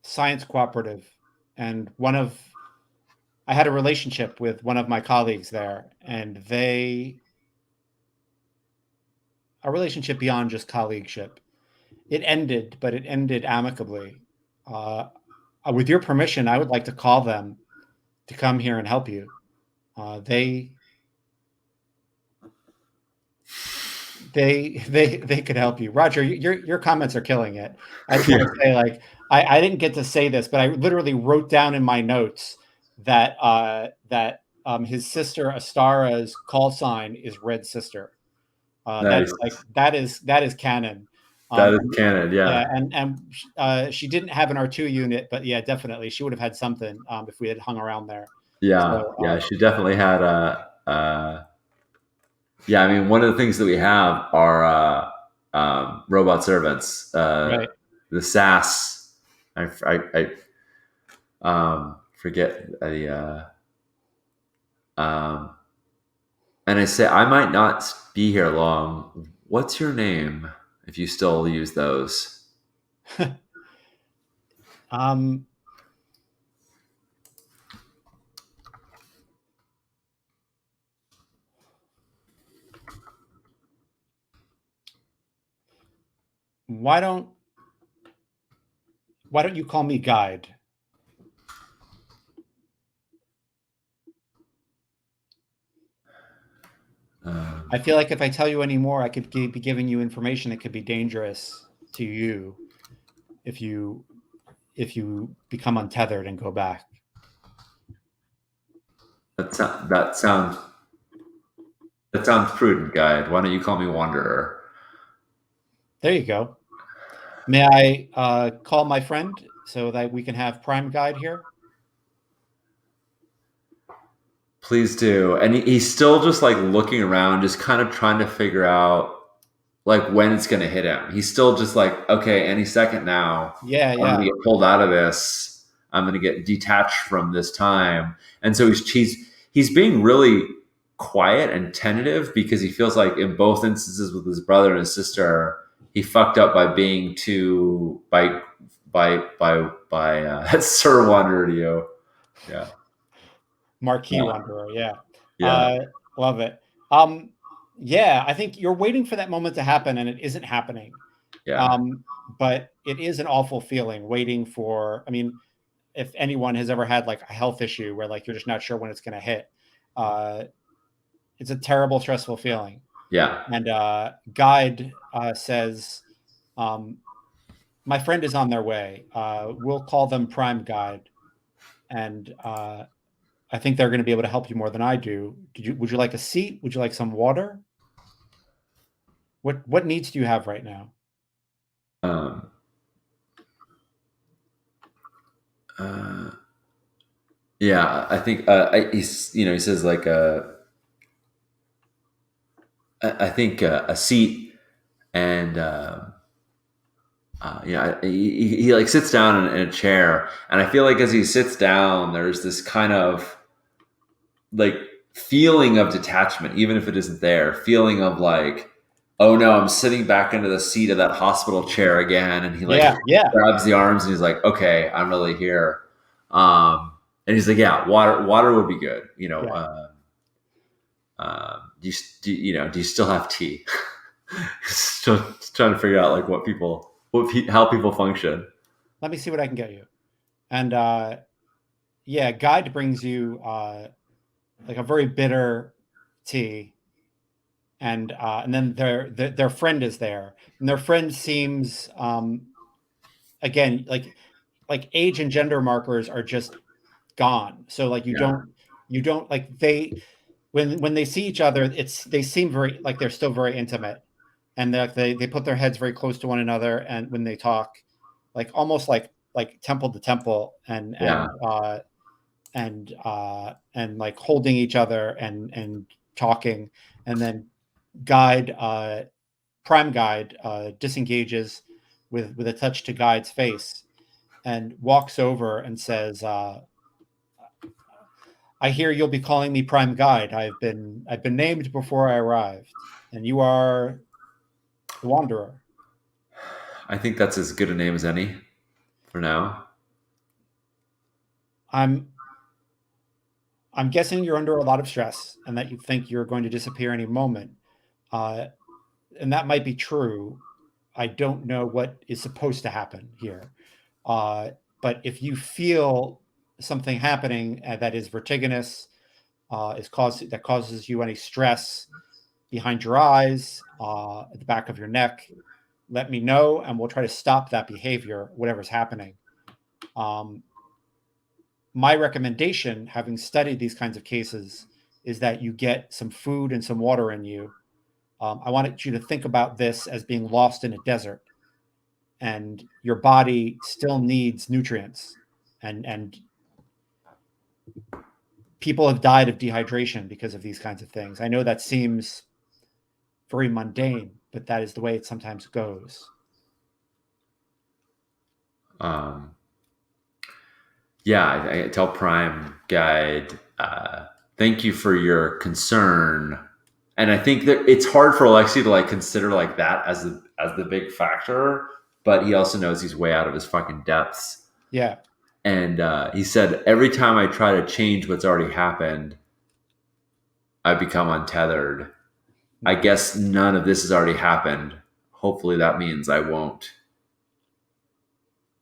science cooperative, and I had a relationship with one of my colleagues there, and a relationship beyond just colleagueship. It ended, but it ended amicably. Uh, with your permission, I would like to call them to come here and help you. They they could help you. Roger, your comments are killing it. I just Yeah. want to say, like, I didn't get to say this, but I literally wrote down in my notes that his sister Astara's call sign is Red Sister. That's Nice. like that is canon. That is And, canon. yeah, Yeah. and she didn't have an R2 unit, but yeah, definitely she would have had something if we had hung around there. Yeah, So yeah, she definitely had yeah, I mean, one of the things that we have are robot servants. right. The SAS, I forget the, and I say I might not be here long. What's your name? If you still use those, um, why don't why don't you call me Guide? I feel like if I tell you any more, I could be giving you information that could be dangerous to you if you if you become untethered and go back. that sounds that sounds prudent, guide. Why don't you call me Wanderer? There you go. May I call my friend so that we can have Prime Guide here? Please do. And he's still just like looking around, just kind of trying to figure out like when it's going to hit him. He's still just like, okay, any second now, Yeah, I'm going to yeah. get pulled out of this. I'm going to get detached from this time. And so he's being really quiet and tentative because he feels like in both instances with his brother and his sister, he fucked up by being too by Sir Wanderer to you. Yeah. Marquee Uh, Wanderer, yeah. yeah, Uh, love it. Um, yeah, I think you're waiting for that moment to happen and it isn't happening. yeah, But it is an awful feeling waiting for, I mean, if anyone has ever had like a health issue where like you're just not sure when it's going to hit, uh, it's a terrible, stressful feeling. yeah. And Guide says, um, my friend is on their way. We'll call them Prime Guide. And I think they're going to be able to help you more than I do. Would you like a seat? Would you like some water? What needs do you have right now? Um, uh, yeah, I think he's he says like I think a seat and he like sits down in a chair, and I feel like as he sits down, there's this kind of like feeling of detachment, even if it isn't there, feeling of like, oh no, I'm sitting back into the seat of that hospital chair again. And he like Yeah, yeah, grabs the arms and he's like, okay, I'm really here. And he's like, yeah, water would be good. yeah. Do you still have tea? Still trying to figure out like how people function. Let me see what I can get you. And yeah, Guide brings you like a very bitter tea, and then their friend is there, and their friend seems again like age and gender markers are just gone. So like Yeah, you don't like they when they see each other, it's they seem very like they're still very intimate, and they put their heads very close to one another, and when they talk, like almost like temple to temple, yeah. and like holding each other and talking, and then guide prime guide disengages with a touch to guide's face and walks over and says, I hear you'll be calling me prime guide. I've been named before I arrived, and you are the wanderer. I think that's as good a name as any for now. i'm I'm guessing you're under a lot of stress and that you think you're going to disappear any moment, uh, and that might be true. I don't know what is supposed to happen here. Uh, but if you feel something happening that is vertiginous, that causes you any stress behind your eyes, at the back of your neck, let me know, and we'll try to stop that behavior, whatever's happening. Um, my recommendation, having studied these kinds of cases, is that you get some food and some water in you. I wanted you to think about this as being lost in a desert, and your body still needs nutrients, and people have died of dehydration because of these kinds of things. I know that seems very mundane, but that is the way it sometimes goes. Um, yeah, I tell Prime Guide, thank you for your concern. And I think that it's hard for Alexi to like consider like that as the big factor, but he also knows he's way out of his fucking depths. Yeah. And he said, every time I try to change what's already happened, I become untethered. I Hmm. guess none of this has already happened. Hopefully that means I won't.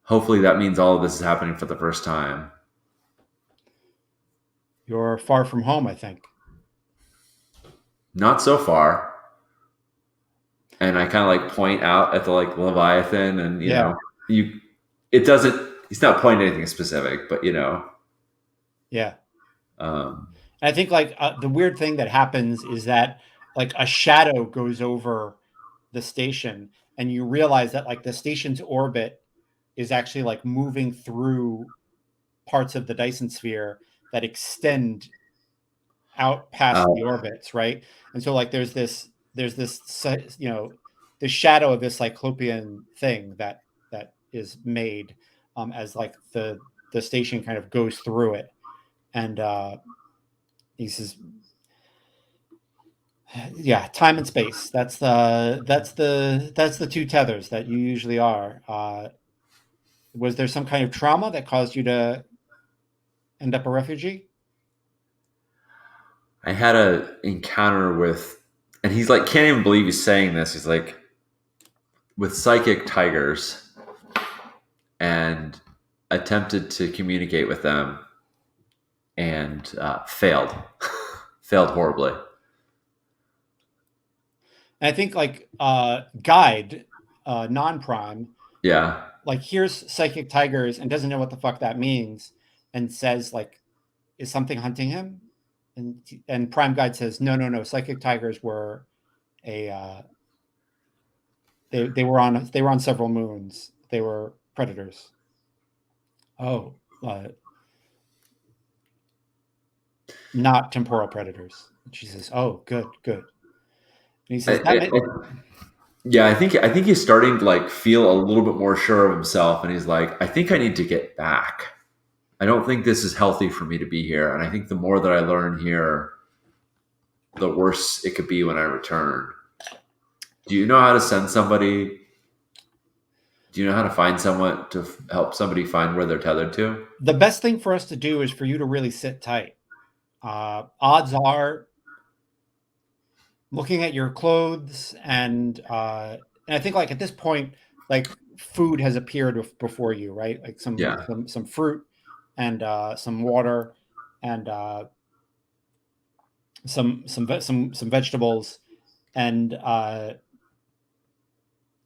Hopefully that means all of this is happening for the first time. You're far from home, I think. Not so far. And I kind of like point out at the like Leviathan, and Yeah. you, it doesn't. He's not pointing anything specific, but Yeah. um, And I think like the weird thing that happens is that like a shadow goes over the station, and you realize that like the station's orbit is actually like moving through parts of the Dyson sphere that extend out past the uh, orbits, right? And so like the shadow of this cyclopean thing that is made as like the station kind of goes through it, and he says, yeah, time and space, that's the two tethers that you usually are. Was there some kind of trauma that caused you to end up a refugee? I had a encounter with, and he's like, can't even believe he's saying this. He's like, with psychic tigers, and attempted to communicate with them and failed, failed horribly. And I think like guide non-prime Yeah, like hears psychic tigers and doesn't know what the fuck that means and says like is something hunting him? And Prime Guide says, no, no, no. Psychic tigers were a they were on several moons. They were predators. Oh, not temporal predators. And she says, oh, good, good. And he I, says that may, yeah. I think he's starting to like feel a little bit more sure of himself, and he's like, I think I need to get back. I don't think this is healthy for me to be here, and I think the more that I learn here, the worse it could be when I return. Do you know how to send somebody? Do you know how to find someone to help somebody find where they're tethered to? the best thing for us to do is for you to really sit tight. Odds are, looking at your clothes and I think like at this point, like food has appeared before you, right? Like Yeah, some fruit and some water and some vegetables and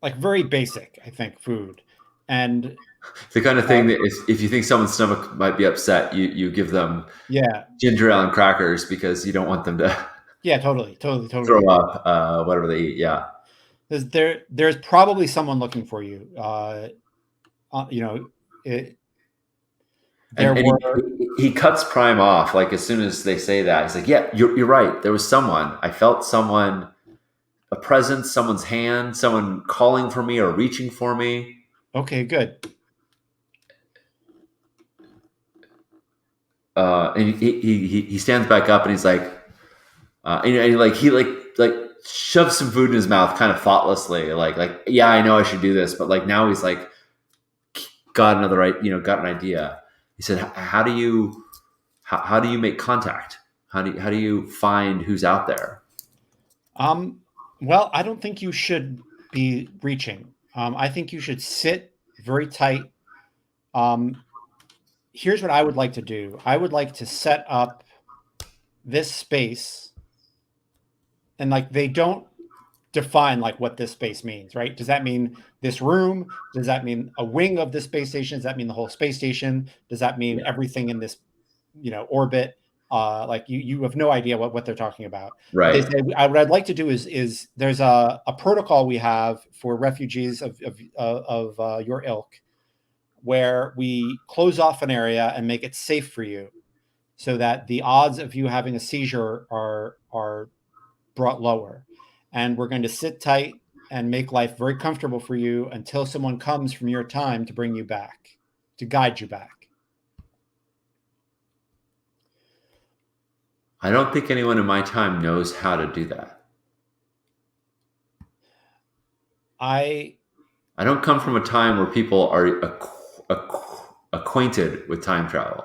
like very basic, I think, food. And the kind of uh, thing that if you think someone's stomach might be upset, you give them yeah, ginger ale and crackers because you don't want them to yeah, totally, totally, throw totally. up whatever they eat. Yeah, There's probably someone looking for you. You know, it, there and were he cuts Prime off like as soon as they say that. He's like, "Yeah, you're right. There was someone. I felt someone, a presence, someone's hand, someone calling for me or reaching for me." okay, good. And he stands back up and he's like, and like he shoves some food in his mouth, kind of thoughtlessly, like yeah, I know I should do this, but like now he's like got another got an idea. He said, how do you make contact? How do you find who's out there? Um, well, I don't think you should be reaching. I think you should sit very tight. Um, Here's what I would like to do. I would like to set up this space, and like they don't define like what this space means, right? Does that mean this room? Does that mean a wing of the space station? Does that mean the whole space station? Does that mean Yeah, everything in this, orbit? Like you have no idea what they're talking about. But they right. say what I'd like to do is there's a protocol we have for refugees of your ilk where we close off an area and make it safe for you so that the odds of you having a seizure are brought lower. And we're going to sit tight and make life very comfortable for you until someone comes from your time to bring you back, to guide you back. I don't think anyone in my time knows how to do that. I I don't come from a time where people are acquainted with time travel.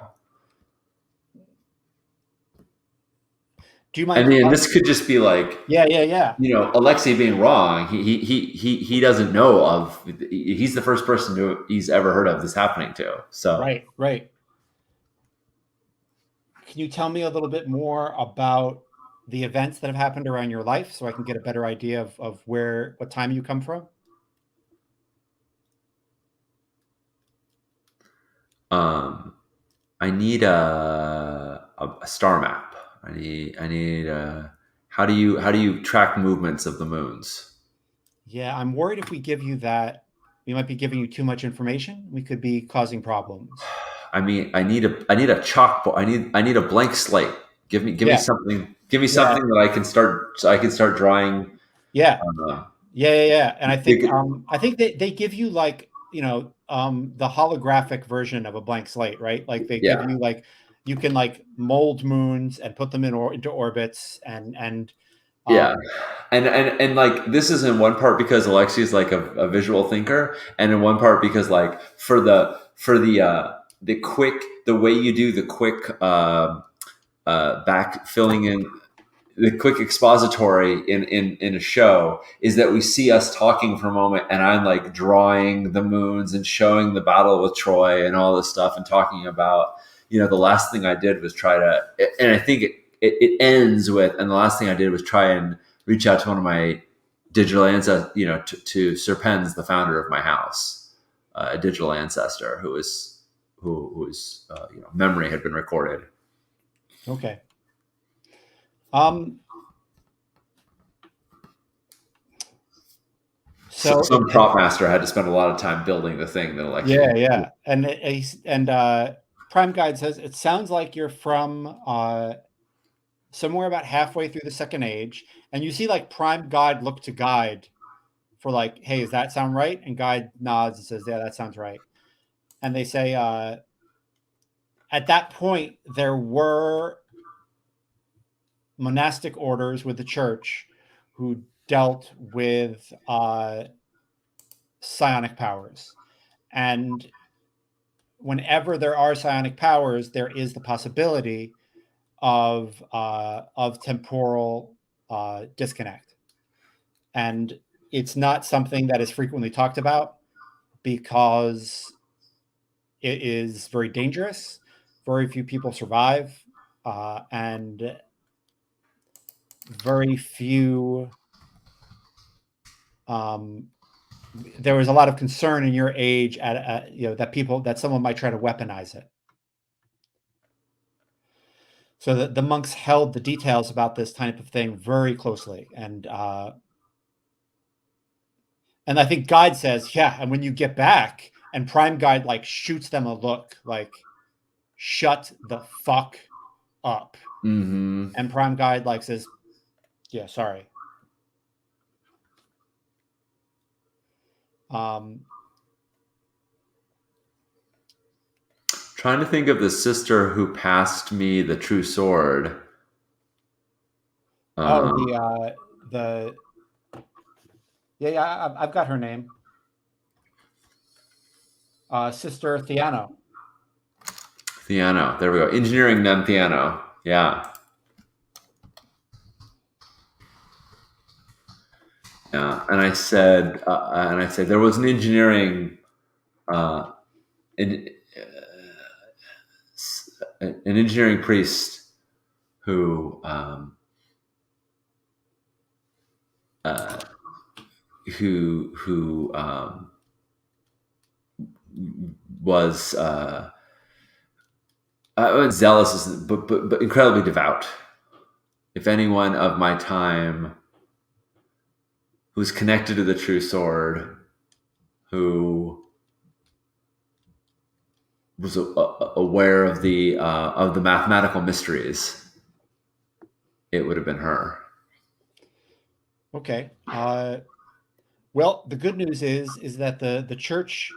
do you I mind? mean, this could just be like, Yeah, yeah, yeah. Alexei being wrong. He doesn't know of. He's the first person he's ever heard of this happening to. So, Right, right. Can you tell me a little bit more about the events that have happened around your life so I can get a better idea of what time you come from? um, I need a star map. I need how do you track movements of the moons? Yeah, I'm worried if we give you that, we might be giving you too much information. We could be causing problems. I mean, I need a chalkboard. I need a blank slate. Give me Yeah, something. Give me yeah, something that I can start. So I can start drawing. yeah. Uh, Yeah, yeah, yeah. And big, I think they give you like, the holographic version of a blank slate, right? Like they give yeah, you like you can like mold moons and put them into orbits and yeah. um And like this is in one part because Alexi is like a visual thinker, and in one part because like the way you do the quick back filling in the quick expository in a show is that we see us talking for a moment, and I'm like drawing the moons and showing the battle with Troy and all this stuff, and talking about, the last thing I did was try to, and I think it ends with, and the last thing I did was try and reach out to one of my digital ancestors, to Serpens, the founder of my house, a digital ancestor whose memory had been recorded. Okay. So Some prop master had to spend a lot of time building the thing that actually. yeah. And Prime Guide says it sounds like you're from somewhere about halfway through the Second Age, and you see like Prime Guide look to Guide for like, hey, does that sound right? And Guide nods and says, yeah, that sounds right. And they say, at that point, there were monastic orders with the church who dealt with psionic powers. And whenever there are psionic powers, there is the possibility of temporal disconnect. And it's not something that is frequently talked about because it is very dangerous. Very few people survive, and very few. There was a lot of concern in your age that someone might try to weaponize it. So the monks held the details about this type of thing very closely, and I think Guide says, yeah, and when you get back, and Prime Guide like shoots them a look like, shut the fuck up. Mm-hmm. And Prime Guide like says, yeah, sorry. Trying to think of the sister who passed me the true sword. The yeah, I've got her name. Sister Theano. Theano. There we go. Engineering nun Theano. Yeah. Yeah. And I said, there was an engineering, an engineering priest who was zealous, but incredibly devout. If anyone of my time who's connected to the true sword, who was aware of the mathematical mysteries, it would have been her. Okay. Well, the good news is that the church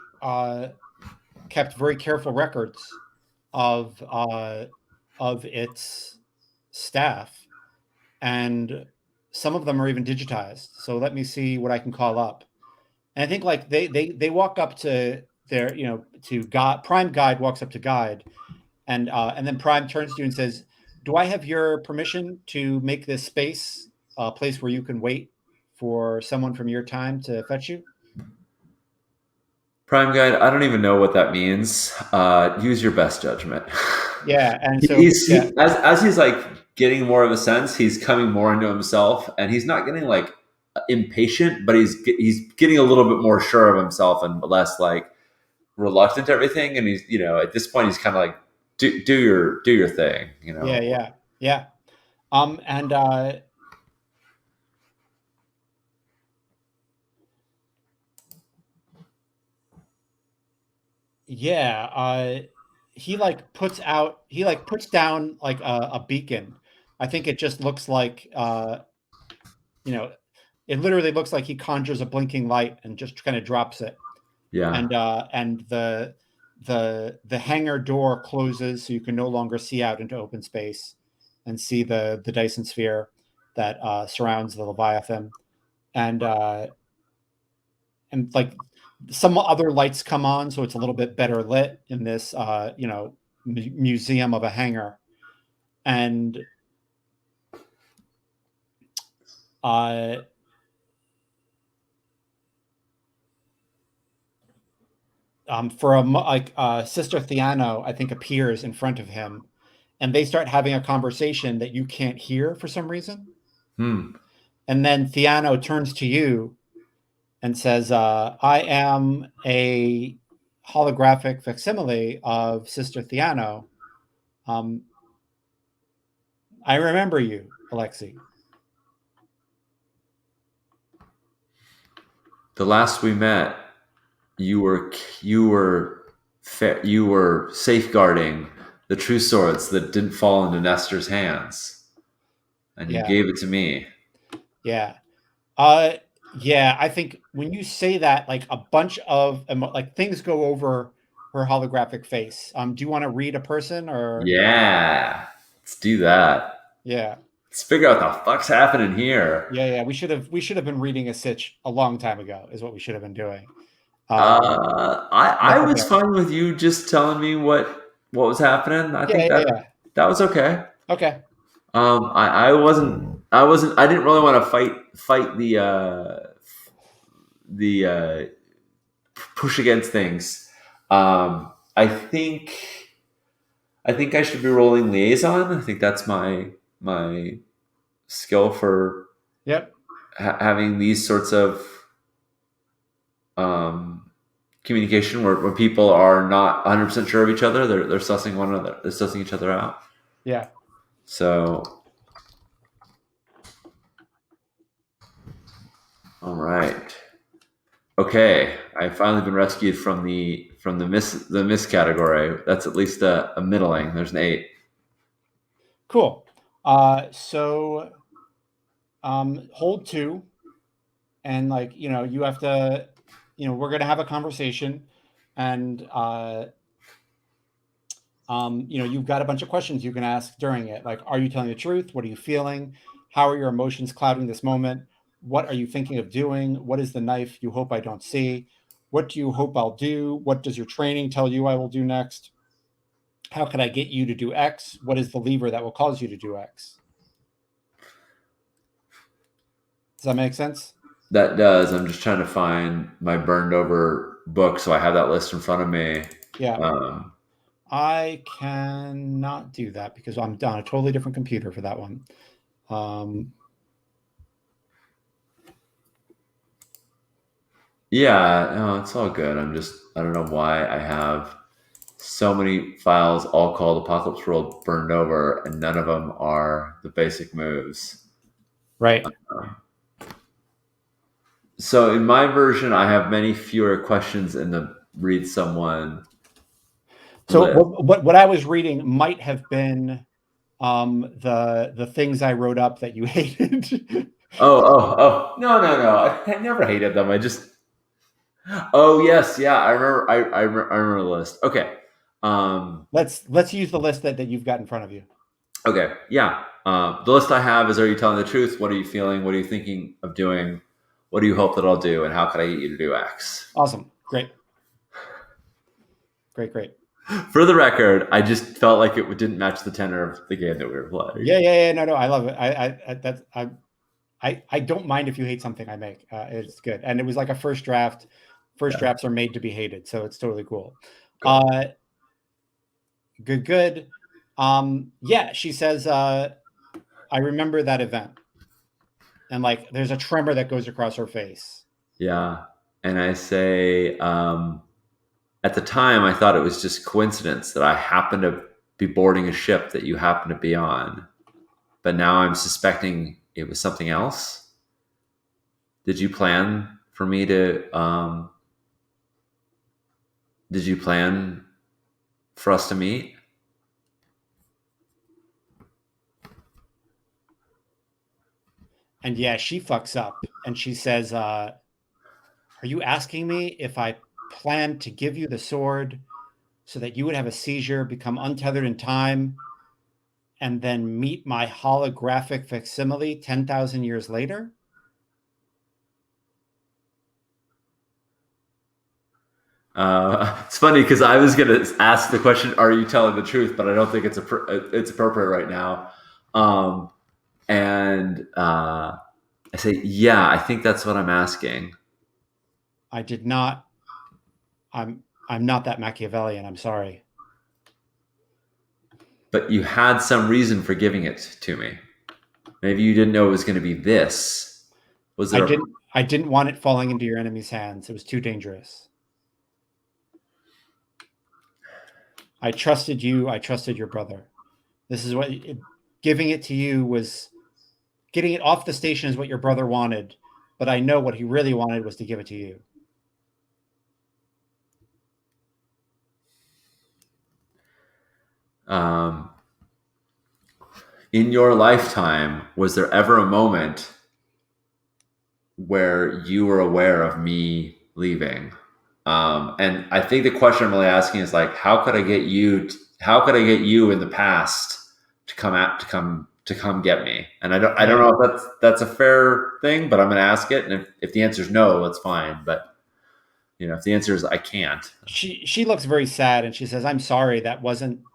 kept very careful records of its staff, and some of them are even digitized. So let me see what I can call up. And I think like they walk up to their, to God. Prime Guide walks up to Guide, and then Prime turns to you and says, "Do I have your permission to make this space a place where you can wait for someone from your time to fetch you?" Prime Guide, I don't even know what that means. Use your best judgment. Yeah, and so As he's like getting more of a sense, he's coming more into himself, and he's not getting like impatient, but he's getting a little bit more sure of himself and less like reluctant to everything. And he's, at this point, he's kind of like, do your thing, Yeah. And yeah, he like puts down like a beacon. I think it just looks like it literally looks like he conjures a blinking light and just kind of drops it. Yeah. And the hangar door closes, so you can no longer see out into open space and see the Dyson sphere that surrounds the Leviathan. And like some other lights come on, so it's a little bit better lit in this museum of a hangar. And uh, for like Sister Theano, I think appears in front of him, and they start having a conversation that you can't hear for some reason. Hmm. And then Theano turns to you and says, "I am a holographic facsimile of Sister Theano. Um, I remember you, Alexei." The last we met, you were safeguarding the true swords that didn't fall into Nestor's hands, and you Yeah, gave it to me. yeah. Uh, yeah, I think when you say that, like a bunch of like things go over her holographic face. Do you want to read a person or? Yeah, let's do that. Yeah, Let's figure out the fuck's happening here. yeah, yeah. We should have been reading a sitch a long time ago. Is what we should have been doing. I That's was okay. fine with you just telling me what was happening. I Yeah, think yeah, yeah. that was okay. Okay. I didn't really want to fight the push against things. I think I should be rolling liaison. I think that's my skill for Yep. having these sorts of um, communication where people are not 100% sure of each other. They're sussing one another. They're sussing each other out. Yeah. So, all right. Okay, I've finally been rescued from the miss category. That's at least a middling. There's an 8. Cool. So hold two, and like you have to, we're gonna have a conversation, and you've got a bunch of questions you can ask during it. Like, are you telling the truth? What are you feeling? How are your emotions clouding this moment? What are you thinking of doing? What is the knife you hope I don't see? What do you hope I'll do? What does your training tell you I will do next? How can I get you to do X? What is the lever that will cause you to do X? Does that make sense? That does. I'm just trying to find my burned over book, so I have that list in front of me. Yeah. Um, I cannot do that because I'm on a totally different computer for that one. Um, yeah, no, it's all good. I don't know why I have so many files all called Apocalypse World burned over, and none of them are the basic moves. right. So in my version, I have many fewer questions in the read someone So list. what I was reading might have been the things I wrote up that you hated. Oh, no. I never hated them. I just, oh, yes. Yeah. I remember the list. Okay. Um, Let's use the list that you've got in front of you. okay. Yeah. The list I have is, are you telling the truth? What are you feeling? What are you thinking of doing? What do you hope that I'll do? And how can I get you to do X? Awesome. Great. Great, great. For the record, I just felt like it didn't match the tenor of the game that we were playing. Yeah, yeah, yeah. No, no, I love it. I don't mind if you hate something I make. It's good. And it was like a first draft. First Yeah. drafts are made to be hated, so it's totally cool. Good. Good, good. Yeah, she says, I remember that event. And like there's a tremor that goes across her face. Yeah. And I say, at the time, I thought it was just coincidence that I happened to be boarding a ship that you happened to be on. But now I'm suspecting it was something else. Did you plan for me to? Did you plan for us to meet? And yeah, she fucks up and she says, are you asking me if I planned to give you the sword so that you would have a seizure, become untethered in time, and then meet my holographic facsimile 10,000 years later? It's funny because I was going to ask the question, "Are you telling the truth?" But I don't think it's appropriate right now. And I say, yeah, I think that's what I'm asking. I did not. I'm not that Machiavellian. I'm sorry. But you had some reason for giving it to me. Maybe you didn't know it was going to be this. Was there a I didn't want it falling into your enemy's hands. It was too dangerous. I trusted you. I trusted your brother. This is what giving it to you was getting it off the station is what your brother wanted, but I know what he really wanted was to give it to you. um, in your lifetime? Was there ever a moment where you were aware of me leaving? And I think the question I'm really asking is like, how could I get you? How could I get you in the past to come get me? And I don't Yeah. know if that's a fair thing, but I'm going to ask it. And if the answer is no, that's fine. But if the answer is I can't, She looks very sad and she says, "I'm sorry. That wasn't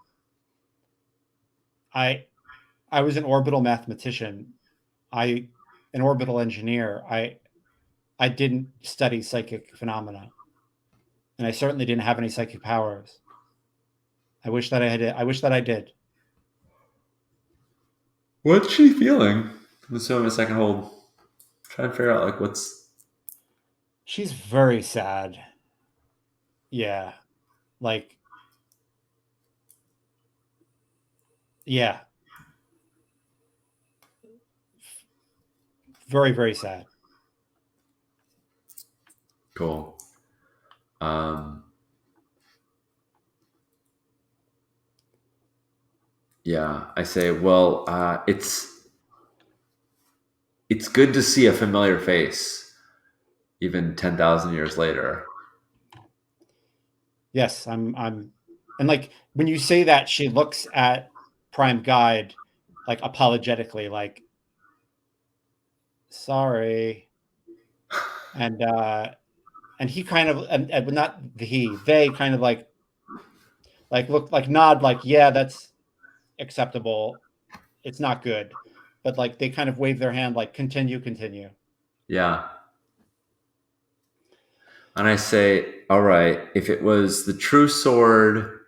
I. I was an orbital mathematician. I an orbital engineer. I didn't study psychic phenomena, and I certainly didn't have any psychic powers. I wish that I had. I wish that I did. what's she feeling? Let's do a second hold. Try and figure out like what's She's very sad. Yeah, like yeah, very very sad. cool. Um, yeah, I say, well, it's good to see a familiar face, even 10,000 years later. Yes, and like when you say that, she looks at Prime Guide like apologetically, like sorry, and and he kind of and not he they kind of like look like nod like yeah that's acceptable. It's not good, but like they kind of wave their hand like continue, continue. Yeah. And I say, all right, if it was the true sword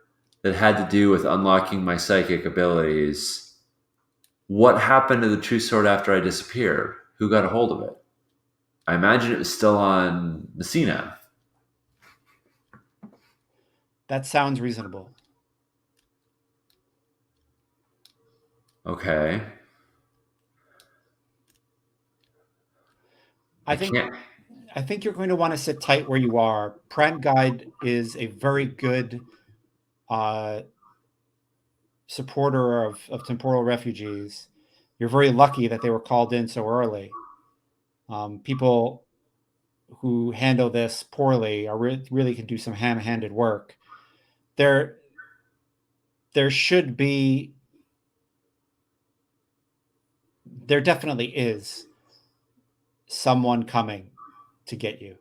that had to do with unlocking my psychic abilities, what happened to the true sword after I disappeared? Who got a hold of it? I imagine it was still on Messina. That sounds reasonable. Okay. I I think can't. I think you're going to want to sit tight where you are. Prime Guide is a very good uh, supporter of temporal refugees. You're very lucky that they were called in so early. People who handle this poorly are really can do some ham-handed work. There, there should be, there definitely is someone coming to get you.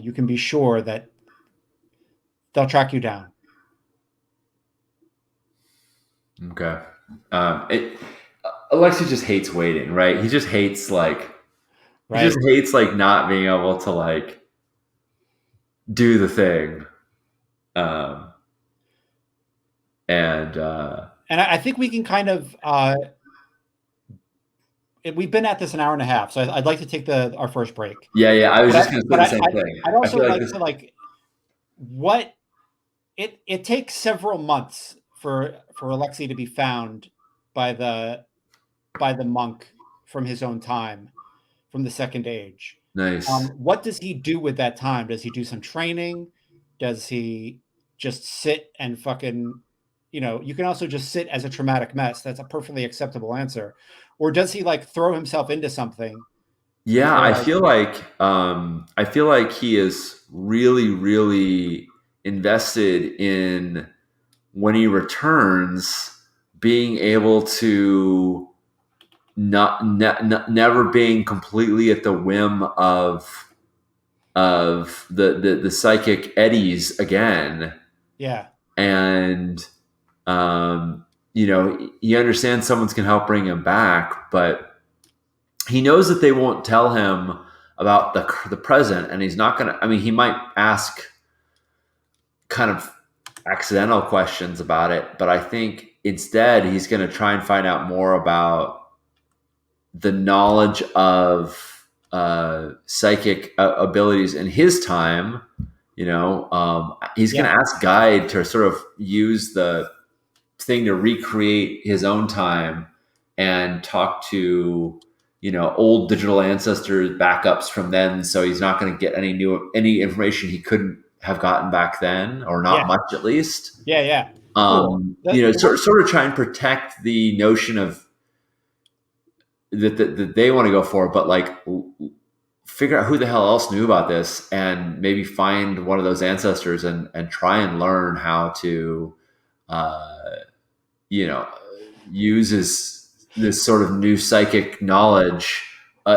You can be sure that they'll track you down, Okay. It Alexi just hates waiting, right? He just right? hates like not being able to like do the thing. Um, and And I think we can kind of we've been at this an hour and a half, so I'd like to take the our first break. yeah, yeah, I was But just going to say the same thing. I'd I also feel like like this. to like what it takes several months for Alexei to be found by the monk from his own time, from the Second Age. Nice. What does he do with that time? Does he do some training? Does he just sit and fucking, you can also just sit as a traumatic mess. That's a perfectly acceptable answer. Or does he like throw himself into something Yeah, for like, I feel like he is really, really invested in when he returns being able to never being completely at the whim of the psychic eddies again, yeah, and he understands someone's can help bring him back, but he knows that they won't tell him about the present, and he's not gonna. I mean, he might ask kind of accidental questions about it, but I think instead he's going to try and find out more about the knowledge of psychic abilities in his time. He's going to ask Guide to sort of use the thing to recreate his own time and talk to old digital ancestors backups from then, so he's not going to get any information he couldn't have gotten back then, or not much at least. Cool. Sort of try and protect the notion of that they want to go for, but like figure out who the hell else knew about this, and maybe find one of those ancestors and try and learn how to use this sort of new psychic knowledge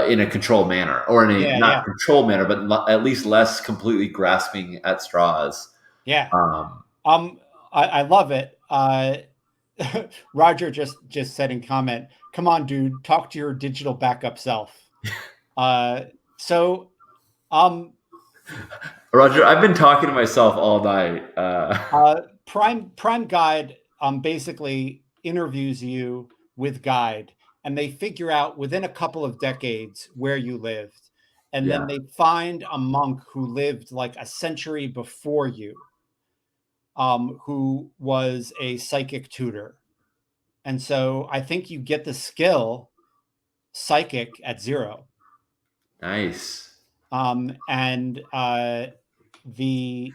in a controlled manner, or in a not controlled manner, but at least less completely grasping at straws. I love it. Roger just said in comment, "Come on, dude, talk to your digital backup self." Roger, I've been talking to myself all night. Prime Guide basically interviews you with Guide, and they figure out within a couple of decades where you lived, and then they find a monk who lived like a century before you, who was a psychic tutor. And so I think you get the skill psychic at 0. Nice. And the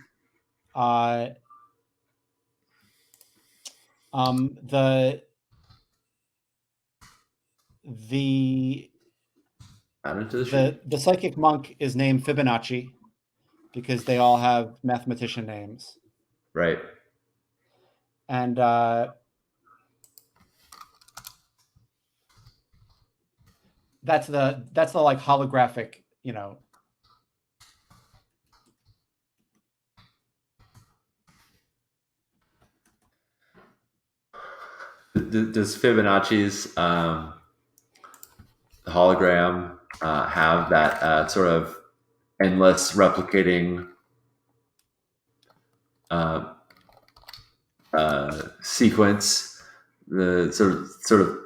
psychic monk is named Fibonacci because they all have mathematician names. Right. And that's the like holographic, Does Fibonacci's hologram have that sort of endless replicating sequence? The sort of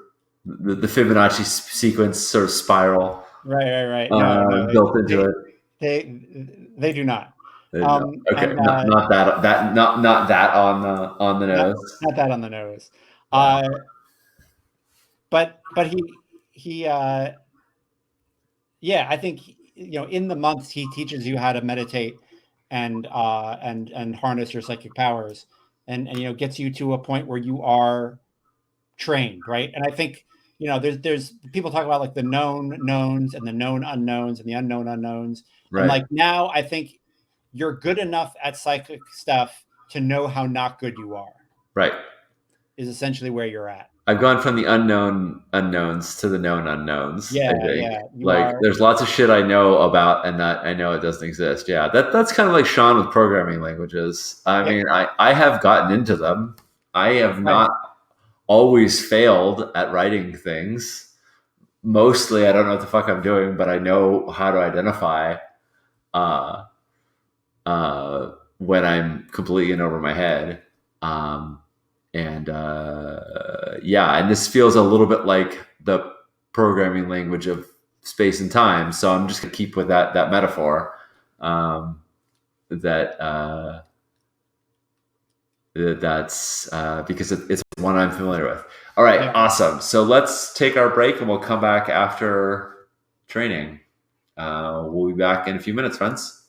the Fibonacci sequence sort of spiral, right. Built into it. They do not. Okay, not that on the nose. Not that on the nose. But he I think in the months he teaches you how to meditate and harness your psychic powers, and gets you to a point where you are trained, right? And I think there's people talk about like the known knowns and the known unknowns and the unknown unknowns, and like now I think you're good enough at psychic stuff to know how not good you are. Right. Is essentially where you're at. I've gone from the unknown unknowns to the known unknowns. Yeah. There's lots of shit I know about and that I know it doesn't exist. Yeah, that's kind of like Sean with programming languages. I mean, I have gotten into them. I have not always failed at writing things. Mostly, I don't know what the fuck I'm doing, but I know how to identify when I'm completely in over my head. And this feels a little bit like the programming language of space and time. So I'm just gonna keep with that metaphor. That's because it's one I'm familiar with. All right, awesome. So let's take our break, and we'll come back after training. We'll be back in a few minutes, friends.